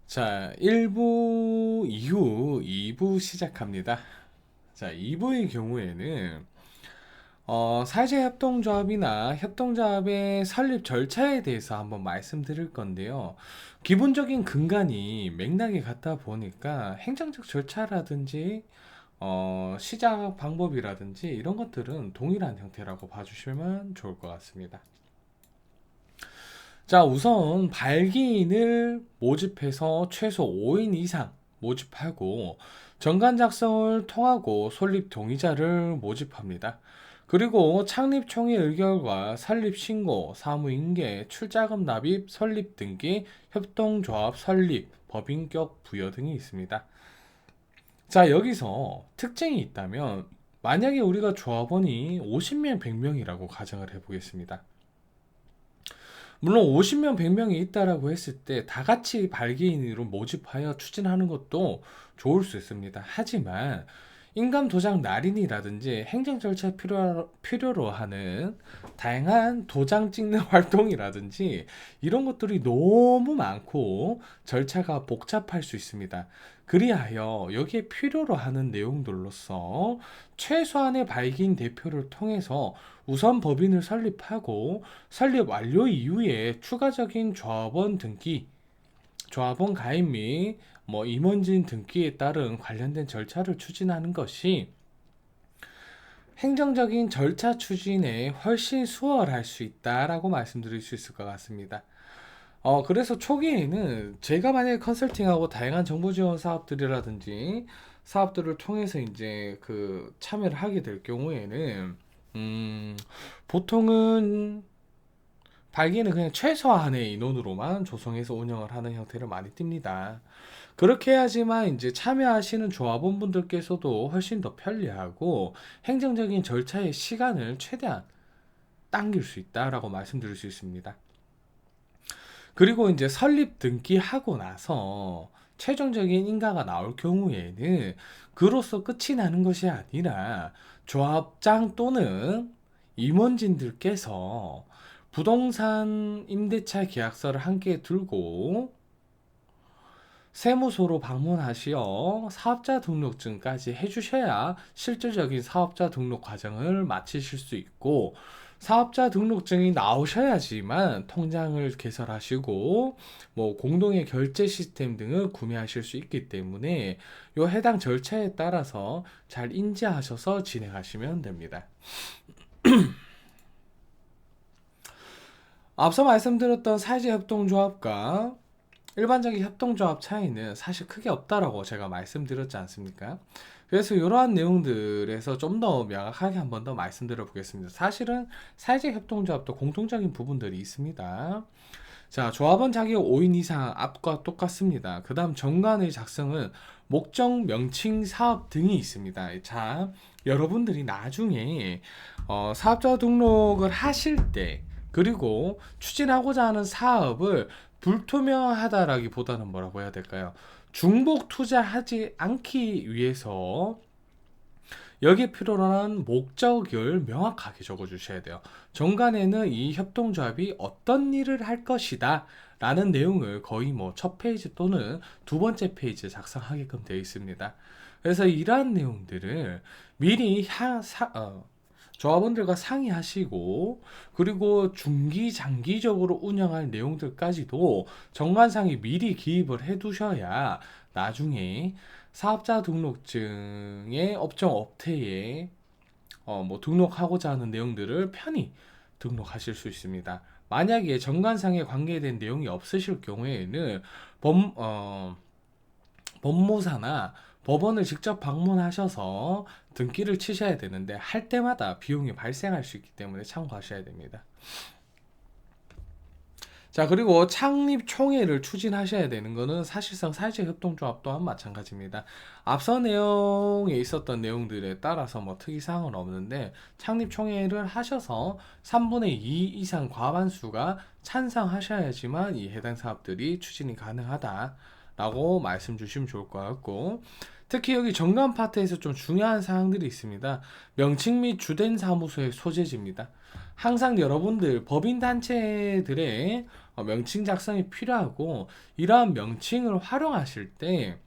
자, 1부 이후 2부 시작합니다. 자, 2부의 경우에는 사회협동조합이나 협동조합의 설립 절차에 대해서 한번 말씀드릴 건데요. 기본적인 근간이 맥락이 같다 보니까 행정적 절차라든지 시작 방법이라든지 이런 것들은 동일한 형태라고 봐주시면 좋을 것 같습니다. 자, 우선 발기인을 모집해서 최소 5인 이상 모집하고 정관 작성을 통하고 설립 동의자를 모집합니다. 그리고 창립 총회 의결과 설립 신고, 사무 인계, 출자금 납입, 설립 등기, 협동조합 설립, 법인격 부여 등이 있습니다. 자, 여기서 특징이 있다면 만약에 우리가 조합원이 50명, 100명이라고 가정을 해보겠습니다. 물론 50명, 100명이 있다라고 했을 때 다 같이 발기인으로 모집하여 추진하는 것도 좋을 수 있습니다. 하지만 인감 도장 날인이라든지 행정 절차 필요로 하는 다양한 도장 찍는 활동이라든지 이런 것들이 너무 많고 절차가 복잡할 수 있습니다. 그리하여 여기에 필요로 하는 내용들로서 최소한의 발기인 대표를 통해서 우선 법인을 설립하고 설립 완료 이후에 추가적인 조합원 등기, 조합원 가입 및 임원진 등기에 따른 관련된 절차를 추진하는 것이 행정적인 절차 추진에 훨씬 수월할 수 있다라고 말씀드릴 수 있을 것 같습니다. 그래서 초기에는 제가 만약에 컨설팅하고 다양한 정보 지원 사업들이라든지 사업들을 통해서 이제 그 참여를 하게 될 경우에는 보통은 발기는 그냥 최소한의 인원으로만 조성해서 운영을 하는 형태를 많이 띱니다. 그렇게 해야지만 이제 참여하시는 조합원분들께서도 훨씬 더 편리하고 행정적인 절차의 시간을 최대한 당길 수 있다라고 말씀드릴 수 있습니다. 그리고 이제 설립 등기하고 나서 최종적인 인가가 나올 경우에는 그로써 끝이 나는 것이 아니라 조합장 또는 임원진들께서 부동산 임대차 계약서를 함께 들고 세무소로 방문하시어 사업자 등록증까지 해주셔야 실질적인 사업자 등록 과정을 마치실 수 있고, 사업자 등록증이 나오셔야지만 통장을 개설하시고 공동의 결제 시스템 등을 구매하실 수 있기 때문에 요 해당 절차에 따라서 잘 인지하셔서 진행하시면 됩니다. 앞서 말씀드렸던 사회협동조합과 일반적인 협동조합 차이는 사실 크게 없다라고 제가 말씀드렸지 않습니까? 그래서 이러한 내용들에서 좀 더 명확하게 한 번 더 말씀드려 보겠습니다. 사실은 사회적 협동조합도 공통적인 부분들이 있습니다. 자, 조합원 자격 5인 이상 앞과 똑같습니다. 그 다음 정관의 작성은 목적, 명칭, 사업 등이 있습니다. 자, 여러분들이 나중에 사업자 등록을 하실 때 그리고 추진하고자 하는 사업을 불투명하다라기보다는 뭐라고 해야 될까요? 중복 투자하지 않기 위해서 여기에 필요로 하는 목적을 명확하게 적어주셔야 돼요. 정관에는 이 협동조합이 어떤 일을 할 것이다 라는 내용을 거의 첫 페이지 또는 두 번째 페이지에 작성하게끔 되어 있습니다. 그래서 이러한 내용들을 미리 조합원들과 상의하시고 그리고 중기 장기적으로 운영할 내용들까지도 정관상에 미리 기입을 해 두셔야 나중에 사업자 등록증의 업종 업태에 등록하고자 하는 내용들을 편히 등록하실 수 있습니다. 만약에 정관상에 관계된 내용이 없으실 경우에는 법무사나 법원을 직접 방문하셔서 등기를 치셔야 되는데 할 때마다 비용이 발생할 수 있기 때문에 참고하셔야 됩니다. 자, 그리고 창립 총회를 추진하셔야 되는 것은 사실상 사회적 협동조합 또한 마찬가지입니다. 앞서 내용에 있었던 내용들에 따라서 특이사항은 없는데 창립 총회를 하셔서 3분의 2 이상 과반수가 찬성하셔야지만 이 해당 사업들이 추진이 가능하다라고 말씀 주시면 좋을 것 같고, 특히 여기 정관 파트에서 좀 중요한 사항들이 있습니다. 명칭 및 주된 사무소의 소재지입니다. 항상 여러분들 법인단체들의 명칭 작성이 필요하고, 이러한 명칭을 활용하실 때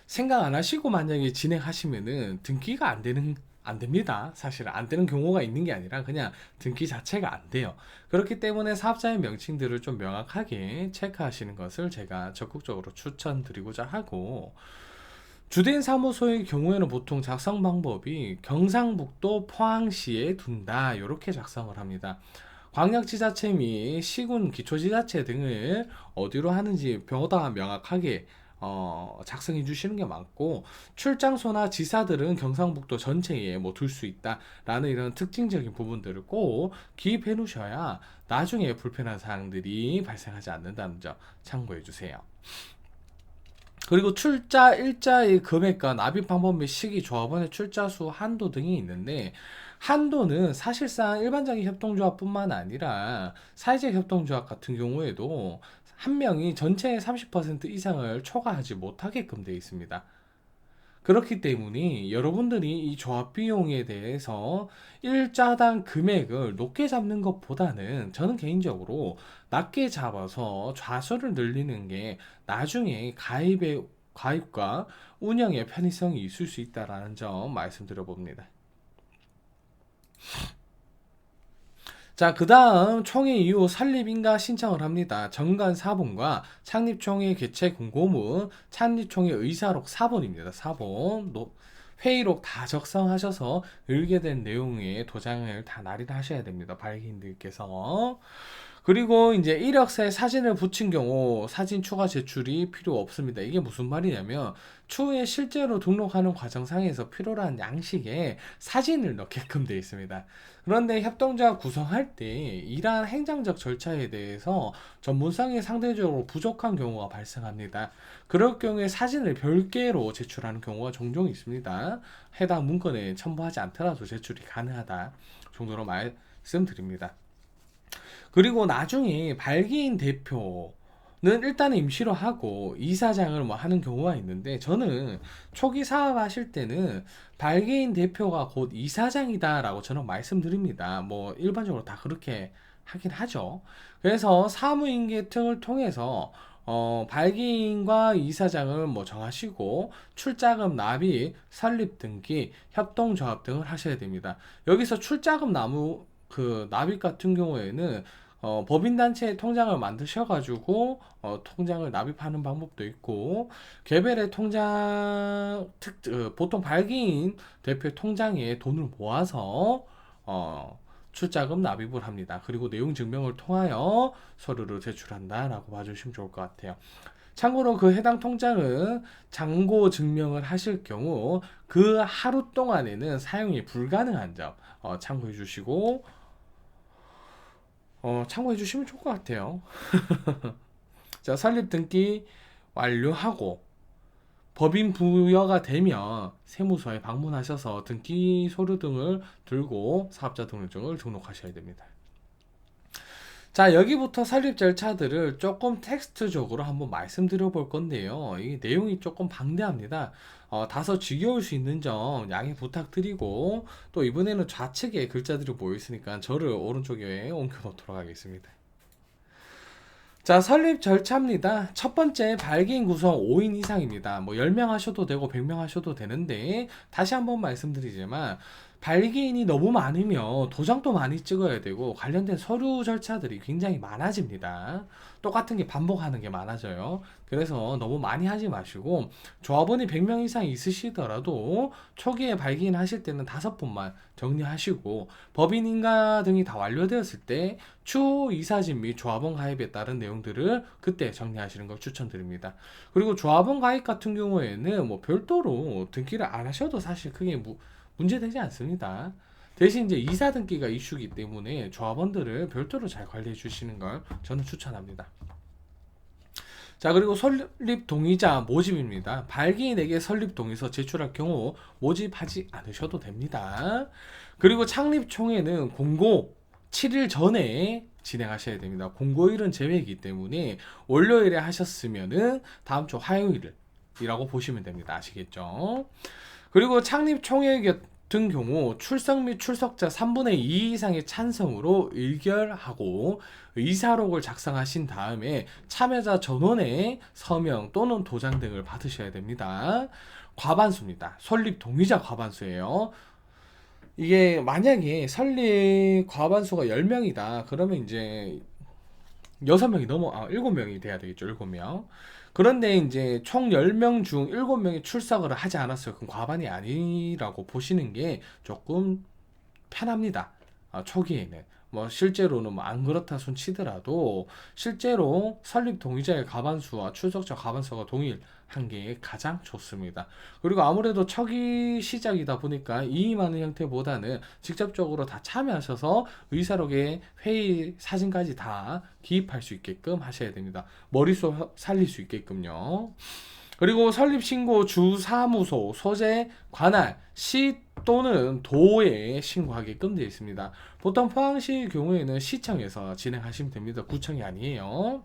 생각 안 하시고 만약에 진행하시면은 등기가 안 됩니다. 사실 안 되는 경우가 있는 게 아니라 그냥 등기 자체가 안 돼요. 그렇기 때문에 사업자의 명칭들을 좀 명확하게 체크하시는 것을 제가 적극적으로 추천드리고자 하고, 주된 사무소의 경우에는 보통 작성 방법이 경상북도 포항시에 둔다, 이렇게 작성을 합니다. 광역지자체 및 시군 기초지자체 등을 어디로 하는지 보다 명확하게 작성해 주시는 게 많고, 출장소나 지사들은 경상북도 전체에 뭐 둘 수 있다라는 이런 특징적인 부분들을 꼭 기입해 놓으셔야 나중에 불편한 사항들이 발생하지 않는다는 점 참고해 주세요. 그리고 출자 일자의 금액과 납입 방법 및 시기, 조합원의 출자 수, 한도 등이 있는데, 한도는 사실상 일반적인 협동조합뿐만 아니라 사회적 협동조합 같은 경우에도 한 명이 전체의 30% 이상을 초과하지 못하게끔 되어 있습니다. 그렇기 때문에 여러분들이 이 조합 비용에 대해서 일자당 금액을 높게 잡는 것보다는 저는 개인적으로 낮게 잡아서 좌수를 늘리는 게 나중에 가입과 운영의 편의성이 있을 수 있다는 점 말씀드려 봅니다. 자, 그 다음 총회 이후 설립인가 신청을 합니다. 정관 사본과 창립총회 개최 공고문, 창립총회 의사록 사본입니다. 사본, 회의록 다 작성하셔서 을게 된 내용의 도장을 다 날인하셔야 됩니다. 발기인들께서. 그리고 이제 이력서에 사진을 붙인 경우 사진 추가 제출이 필요 없습니다. 이게 무슨 말이냐면, 추후에 실제로 등록하는 과정상에서 필요로 한 양식에 사진을 넣게끔 되어 있습니다. 그런데 협동조합 구성할 때 이러한 행정적 절차에 대해서 전문성이 상대적으로 부족한 경우가 발생합니다. 그럴 경우에 사진을 별개로 제출하는 경우가 종종 있습니다. 해당 문건에 첨부하지 않더라도 제출이 가능하다 정도로 말씀드립니다. 그리고 나중에 발기인 대표는 일단은 임시로 하고 이사장을 뭐 하는 경우가 있는데, 저는 초기 사업 하실 때는 발기인 대표가 곧 이사장이다라고 저는 말씀드립니다. 뭐 일반적으로 다 그렇게 하긴 하죠. 그래서 사무인계 등을 통해서 발기인과 이사장을 뭐 정하시고, 출자금 납입, 설립 등기, 협동조합 등을 하셔야 됩니다. 여기서 출자금 납입 같은 경우에는 법인단체의 통장을 만드셔가지고 통장을 납입하는 방법도 있고, 개별의 통장 보통 발기인 대표 통장에 돈을 모아서 출자금 납입을 합니다. 그리고 내용 증명을 통하여 서류를 제출한다라고 봐주시면 좋을 것 같아요. 참고로 그 해당 통장은 잔고 증명을 하실 경우 그 하루 동안에는 사용이 불가능한 점 참고해 주시고, 참고해 주시면 좋을 것 같아요. 자, 설립 등기 완료하고 법인 부여가 되면 세무서에 방문하셔서 등기 서류 등을 들고 사업자 등록증을 등록하셔야 됩니다. 자, 여기부터 설립 절차들을 조금 텍스트적으로 한번 말씀드려 볼 건데요. 이 내용이 조금 방대합니다. 다소 지겨울 수 있는 점 양해 부탁드리고, 또 이번에는 좌측에 글자들이 모여 있으니까 저를 오른쪽에 옮겨 놓도록 하겠습니다. 자, 설립 절차입니다. 첫 번째, 발기인 구성 5인 이상입니다. 뭐 10명 하셔도 되고 100명 하셔도 되는데, 다시 한번 말씀드리지만 발기인이 너무 많으면 도장도 많이 찍어야 되고 관련된 서류 절차들이 굉장히 많아집니다. 똑같은 게 반복하는 게 많아져요. 그래서 너무 많이 하지 마시고, 조합원이 100명 이상 있으시더라도 초기에 발기인 하실 때는 5분만 정리하시고, 법인 인가 등이 다 완료되었을 때 추후 이사진 및 조합원 가입에 따른 내용들을 그때 정리하시는 걸 추천드립니다. 그리고 조합원 가입 같은 경우에는 뭐 별도로 등기를 안 하셔도 사실 크게 문제되지 않습니다. 대신 이제 이사 등기가 이슈이기 때문에 조합원들을 별도로 잘 관리해 주시는 걸 저는 추천합니다. 자, 그리고 설립 동의자 모집입니다. 발기인에게 설립 동의서 제출할 경우 모집하지 않으셔도 됩니다. 그리고 창립 총회는 공고 7일 전에 진행하셔야 됩니다. 공고일은 제외이기 때문에 월요일에 하셨으면은 다음 주 화요일이라고 보시면 됩니다. 아시겠죠? 그리고 창립 총회 같은 경우 출석 및 출석자 3분의 2 이상의 찬성으로 의결하고 의사록을 작성하신 다음에 참여자 전원의 서명 또는 도장 등을 받으셔야 됩니다. 과반수입니다. 설립 동의자 과반수예요. 이게 만약에 설립 과반수가 10명이다. 그러면 이제 6명이 7명이 돼야 되겠죠. 7명. 그런데 이제 총 10명 중 7명이 출석을 하지 않았어요. 그럼 과반이 아니라고 보시는 게 조금 편합니다. 초기에는. 뭐 실제로는 뭐 안 그렇다 손 치더라도 실제로 설립 동의자의 과반수와 출석자 과반수가 동일한 게 가장 좋습니다. 그리고 아무래도 초기 시작이다 보니까 이임하는 형태보다는 직접적으로 다 참여하셔서 의사록에 회의 사진까지 다 기입할 수 있게끔 하셔야 됩니다. 머릿속 살릴 수 있게끔요. 그리고 설립신고 주사무소, 소재, 관할, 시 또는 도에 신고하게끔 되어 있습니다. 보통 포항시의 경우에는 시청에서 진행하시면 됩니다. 구청이 아니에요.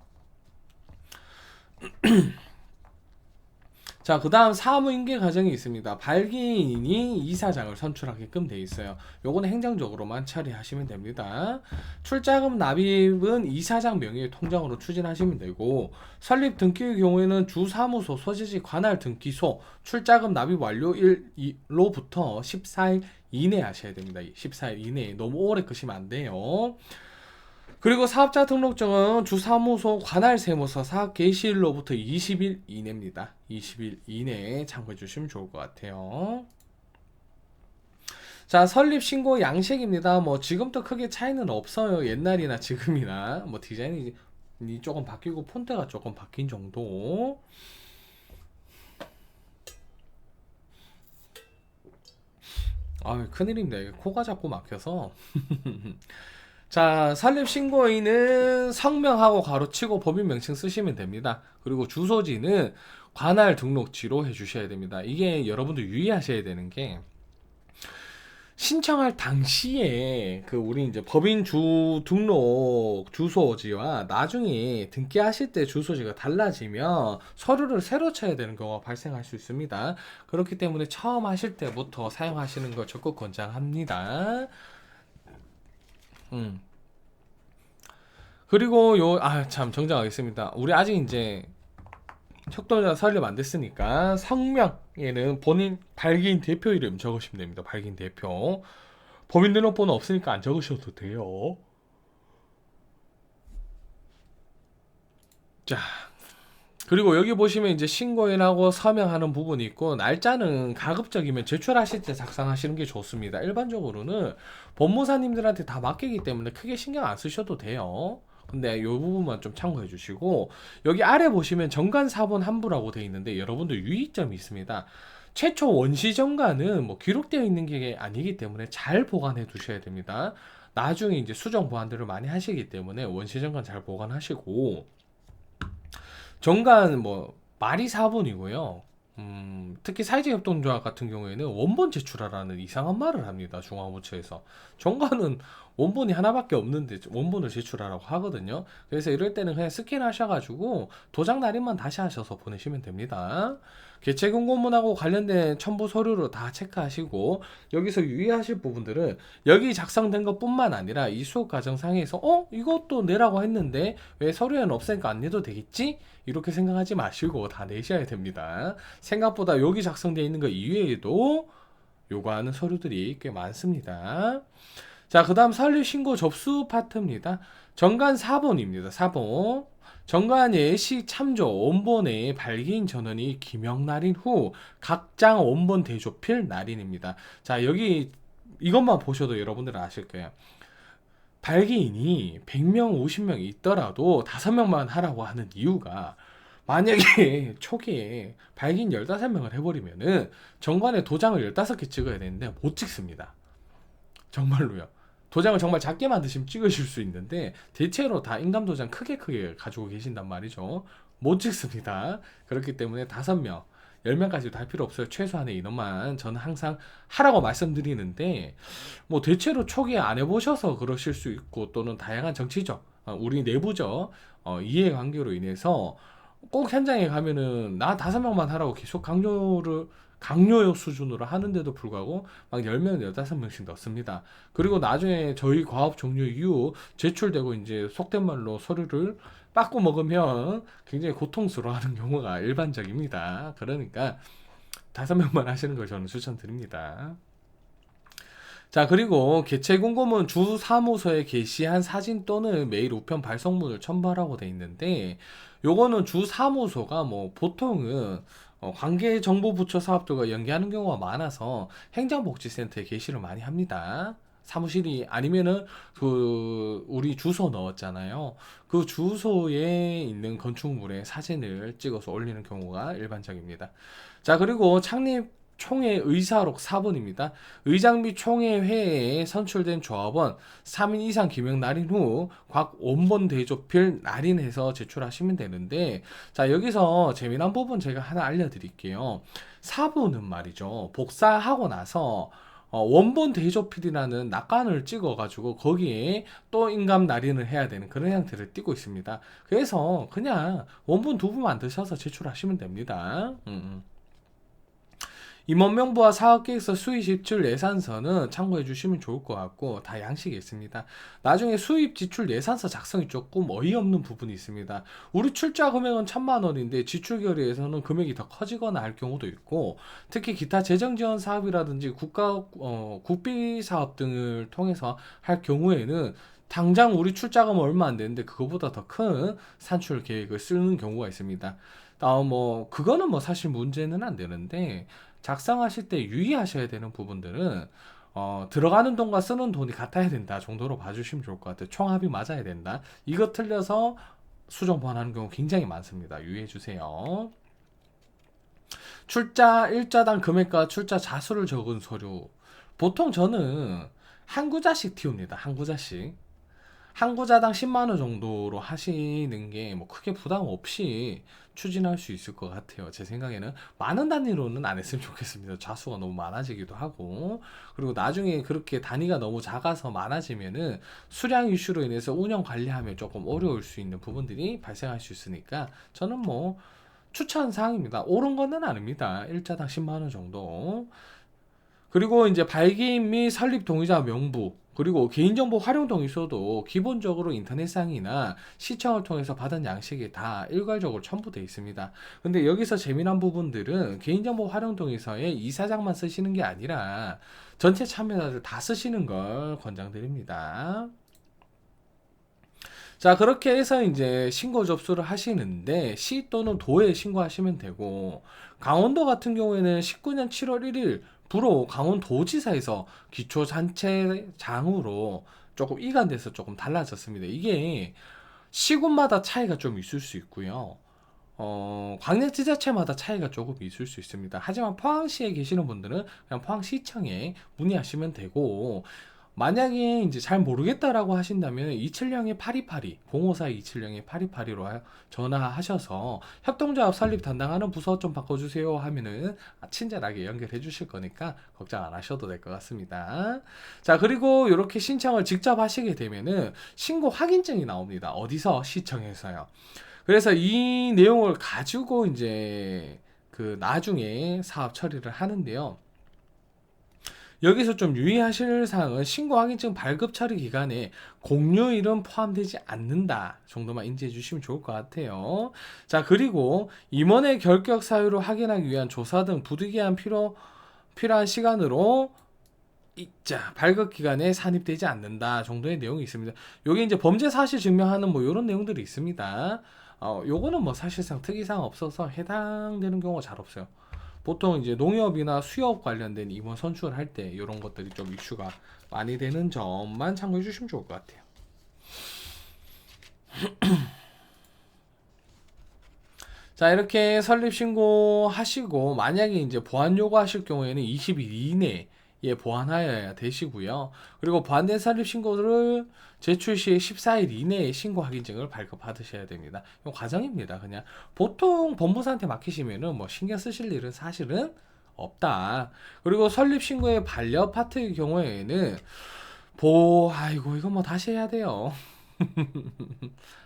자, 그 다음 사무인계 과정이 있습니다. 발기인이 이사장을 선출하게끔 돼 있어요. 요거는 행정적으로만 처리하시면 됩니다. 출자금 납입은 이사장 명의의 통장으로 추진하시면 되고, 설립 등기의 경우에는 주사무소 소재지 관할 등기소 출자금 납입 완료일로부터 14일 이내 하셔야 됩니다. 14일 이내에 너무 오래 끄시면 안 돼요. 그리고 사업자 등록증은 주사무소 관할 세무서 사업 개시일로부터 20일 이내입니다. 20일 이내에 참고해 주시면 좋을 것 같아요. 자, 설립 신고 양식입니다. 뭐 지금도 크게 차이는 없어요. 옛날이나 지금이나 뭐 디자인이 조금 바뀌고 폰트가 조금 바뀐 정도. 큰일입니다. 이게 코가 자꾸 막혀서. 자, 설립신고인은 성명하고 가로치고 법인 명칭 쓰시면 됩니다. 그리고 주소지는 관할 등록지로 해주셔야 됩니다. 이게 여러분들 유의하셔야 되는 게, 신청할 당시에 우리 이제 법인 등록 주소지와 나중에 등기하실 때 주소지가 달라지면 서류를 새로 쳐야 되는 경우가 발생할 수 있습니다. 그렇기 때문에 처음 하실 때부터 사용하시는 걸 적극 권장합니다. 그리고 참 정정하겠습니다. 우리 아직 이제 협동조합 설립 안 됐으니까 성명에는 본인 발기인 대표 이름 적으시면 됩니다. 발기인 대표. 법인 등록번호 없으니까 안 적으셔도 돼요. 자, 그리고 여기 보시면 이제 신고인하고 서명하는 부분이 있고, 날짜는 가급적이면 제출하실 때 작성하시는 게 좋습니다. 일반적으로는 법무사님들한테 다 맡기기 때문에 크게 신경 안 쓰셔도 돼요. 근데 이 부분만 좀 참고해 주시고, 여기 아래 보시면 정관사본 한부라고 되어 있는데 여러분들 유의점이 있습니다. 최초 원시 정관은 뭐 기록되어 있는 게 아니기 때문에 잘 보관해 두셔야 됩니다. 나중에 이제 수정 보완들을 많이 하시기 때문에 원시 정관 잘 보관하시고, 정관 말이 4번이고요. 특히 사회적협동조합 같은 경우에는 원본 제출하라는 이상한 말을 합니다. 중앙부처에서. 정관은 원본이 하나밖에 없는데 원본을 제출하라고 하거든요. 그래서 이럴 때는 그냥 스캔하셔가지고 도장 날인만 다시 하셔서 보내시면 됩니다. 개체 공고문하고 관련된 첨부 서류로 다 체크하시고, 여기서 유의하실 부분들은 여기 작성된 것 뿐만 아니라 이 수업 과정상에서 이것도 내라고 했는데 왜 서류에는 없으니까 안 내도 되겠지? 이렇게 생각하지 마시고 다 내셔야 됩니다. 생각보다 여기 작성되어 있는 것 이외에도 요구하는 서류들이 꽤 많습니다. 자, 그 다음 설립신고 접수 파트입니다. 정관 4번입니다. 4번. 정관 예시 참조 원본의 발기인 전원이 기명 날인 후 각장 원본 대조필 날인입니다. 자, 여기 이것만 보셔도 여러분들은 아실 거예요. 발기인이 100명, 50명이 있더라도 5명만 하라고 하는 이유가, 만약에 초기에 발기인 15명을 해버리면은 정관에 도장을 15개 찍어야 되는데 못 찍습니다. 정말로요. 도장을 정말 작게 만드시면 찍으실 수 있는데 대체로 다 인감도장 크게 가지고 계신단 말이죠. 못 찍습니다. 그렇기 때문에 5명, 10명까지도 할 필요 없어요. 최소한의 인원만 저는 항상 하라고 말씀드리는데, 뭐 대체로 초기에 안 해보셔서 그러실 수 있고, 또는 다양한 정치적, 우리 내부적 이해관계로 인해서 꼭 현장에 가면은 나 5명만 하라고 계속 강요역 수준으로 하는데도 불구하고 막 10명, 15명씩 넣습니다. 그리고 나중에 저희 과업 종료 이후 제출되고 이제 속된 말로 서류를 빠꾸 먹으면 굉장히 고통스러워하는 경우가 일반적입니다. 그러니까 5명만 하시는 걸 저는 추천드립니다. 자, 그리고 개체 공고문 주 사무소에 게시한 사진 또는 메일 우편 발송문을 첨부하라고 돼 있는데, 요거는 주 사무소가 뭐 보통은 관계정보부처 사업들과 연계하는 경우가 많아서 행정복지센터에 게시를 많이 합니다. 사무실이 아니면은 그 우리 주소 넣었잖아요. 그 주소에 있는 건축물의 사진을 찍어서 올리는 경우가 일반적입니다. 자, 그리고 창립 총회 의사록 4번입니다. 의장 및 총회 회의에 선출된 조합원 3인 이상 기명 날인 후 각 원본 대조필 날인해서 제출하시면 되는데, 자, 여기서 재미난 부분 제가 하나 알려드릴게요. 4번은 말이죠. 복사하고 나서 원본 대조필이라는 낙관을 찍어가지고 거기에 또 인감 날인을 해야 되는 그런 형태를 띠고 있습니다. 그래서 그냥 원본 두 부 만드셔서 제출하시면 됩니다. 임원명부와 사업계획서 수입 지출 예산서는 참고해 주시면 좋을 것 같고, 다 양식이 있습니다. 나중에 수입 지출 예산서 작성이 조금 어이없는 부분이 있습니다. 우리 출자 금액은 1,000만 원인데 지출 결의에서는 금액이 더 커지거나 할 경우도 있고, 특히 기타 재정 지원 사업이라든지 국비 사업 등을 통해서 할 경우에는 당장 우리 출자금은 얼마 안 되는데 그거보다 더 큰 산출 계획을 쓰는 경우가 있습니다. 뭐 그거는 뭐 사실 문제는 안 되는데, 작성하실 때 유의하셔야 되는 부분들은 들어가는 돈과 쓰는 돈이 같아야 된다 정도로 봐주시면 좋을 것 같아요. 총합이 맞아야 된다. 이거 틀려서 수정 보완하는 경우 굉장히 많습니다. 유의해 주세요. 출자 일자당 금액과 출자 자수를 적은 서류. 보통 저는 한 구자씩 틔웁니다. 한 구자씩. 한 구자당 10만 원 정도로 하시는 게 뭐 크게 부담 없이 추진할 수 있을 것 같아요. 제 생각에는 많은 단위로는 안 했으면 좋겠습니다. 좌수가 너무 많아지기도 하고, 그리고 나중에 그렇게 단위가 너무 작아서 많아지면은 수량 이슈로 인해서 운영 관리하면 조금 어려울 수 있는 부분들이 발생할 수 있으니까 저는 뭐 추천 사항입니다. 옳은 거는 아닙니다. 일자당 10만 원 정도. 그리고 이제 발기인 및 설립 동의자 명부, 그리고 개인정보 활용 동의서도 기본적으로 인터넷상이나 시청을 통해서 받은 양식이 다 일괄적으로 첨부되어 있습니다. 근데 여기서 재미난 부분들은 개인정보 활용 동의서에 이사장만 쓰시는 게 아니라 전체 참여자들 다 쓰시는 걸 권장드립니다. 자, 그렇게 해서 이제 신고 접수를 하시는데 시 또는 도에 신고하시면 되고, 강원도 같은 경우에는 19년 7월 1일 부로 강원도지사에서 기초단체장으로 조금 이관돼서 조금 달라졌습니다. 이게 시군마다 차이가 좀 있을 수 있고요. 광역지자체마다 차이가 조금 있을 수 있습니다. 하지만 포항시에 계시는 분들은 그냥 포항시청에 문의하시면 되고, 만약에 이제 잘 모르겠다라고 하신다면 270에 8282, 054 270에 8282로 전화하셔서 협동조합 설립 담당하는 부서 좀 바꿔주세요 하면은 친절하게 연결해 주실 거니까 걱정 안 하셔도 될 것 같습니다. 자, 그리고 이렇게 신청을 직접 하시게 되면은 신고 확인증이 나옵니다. 어디서? 시청에서요. 그래서 이 내용을 가지고 이제 그 나중에 사업 처리를 하는데요. 여기서 좀 유의하실 사항은 신고 확인증 발급 처리 기간에 공휴일은 포함되지 않는다 정도만 인지해 주시면 좋을 것 같아요. 자, 그리고 임원의 결격 사유를 확인하기 위한 조사 등 부득이한 필요한 시간으로 발급 기간에 산입되지 않는다 정도의 내용이 있습니다. 여기 이제 범죄 사실 증명하는 뭐 이런 내용들이 있습니다. 요거는 뭐 사실상 특이사항 없어서 해당되는 경우가 잘 없어요. 보통 이제 농협이나 수협 관련된 임원 선출할 때 이런 것들이 좀 이슈가 많이 되는 점만 참고해 주시면 좋을 것 같아요. 자, 이렇게 설립 신고하시고 만약에 이제 보안 요구하실 경우에는 20일 이내에 보완하여야 되시고요. 그리고 보완된 설립 신고를 제출 시 14일 이내에 신고 확인증을 발급받으셔야 됩니다. 이 과정입니다. 그냥 보통 법무사한테 맡기시면은 뭐 신경 쓰실 일은 사실은 없다. 그리고 설립 신고의 반려 파트의 경우에는 아이고 이거 뭐 다시 해야 돼요.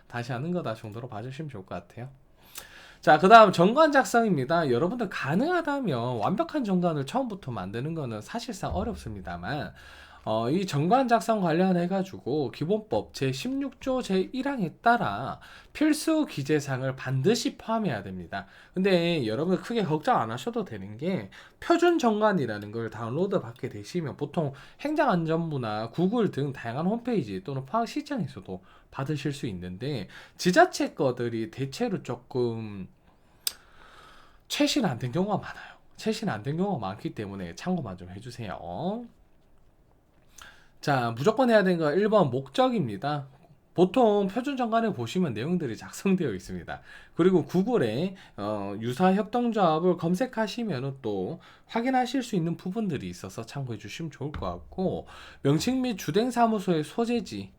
다시 하는 거다 정도로 봐주시면 좋을 것 같아요. 자, 그 다음 정관 작성입니다. 여러분들 가능하다면 완벽한 정관을 처음부터 만드는 거는 사실상 어렵습니다만, 이 정관 작성 관련해가지고 기본법 제16조 제1항에 따라 필수 기재사항을 반드시 포함해야 됩니다. 근데 여러분 크게 걱정 안 하셔도 되는 게 표준 정관이라는 걸 다운로드 받게 되시면 보통 행정안전부나 구글 등 다양한 홈페이지 또는 포항시청에서도 받으실 수 있는데 지자체 거들이 대체로 조금 최신 안 된 경우가 많아요. 최신 안 된 경우가 많기 때문에 참고만 좀 해주세요. 자, 무조건 해야 되는 거 1번 목적입니다. 보통 표준 정관에 보시면 내용들이 작성되어 있습니다. 그리고 구글에 유사 협동조합을 검색하시면 또 확인하실 수 있는 부분들이 있어서 참고해 주시면 좋을 것 같고, 명칭 및 주된사무소의 소재지,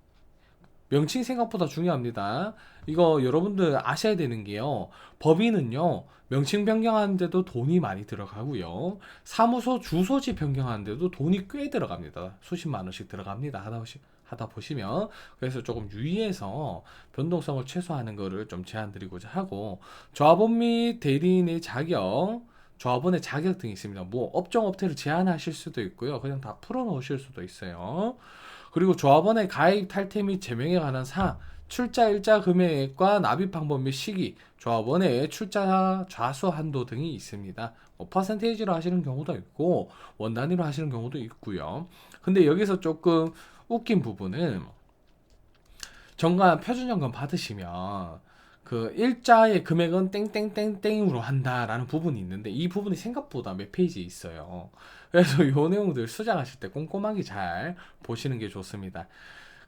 명칭 생각보다 중요합니다. 이거 여러분들 아셔야 되는 게요. 법인은요, 명칭 변경하는데도 돈이 많이 들어가고요. 사무소 주소지 변경하는데도 돈이 꽤 들어갑니다. 수십만 원씩 들어갑니다. 하다 보시면. 그래서 조금 유의해서 변동성을 최소화하는 거를 좀 제안드리고자 하고, 조합원 및 대리인의 자격, 조합원의 자격 등이 있습니다. 뭐 업종 업태를 제한하실 수도 있고요. 그냥 다 풀어놓으실 수도 있어요. 그리고 조합원의 가입 탈퇴 및 제명에 관한 사항, 출자 일자 금액과 납입 방법 및 시기, 조합원의 출자 좌수 한도 등이 있습니다. 뭐 퍼센테이지로 하시는 경우도 있고 원 단위로 하시는 경우도 있고요. 근데 여기서 조금 웃긴 부분은 정관 표준 정관 받으시면 그 일자의 금액은 땡땡땡땡으로 한다라는 부분이 있는데 이 부분이 생각보다 몇 페이지 있어요. 그래서 요 내용들 수정하실 때 꼼꼼하게 잘 보시는 게 좋습니다.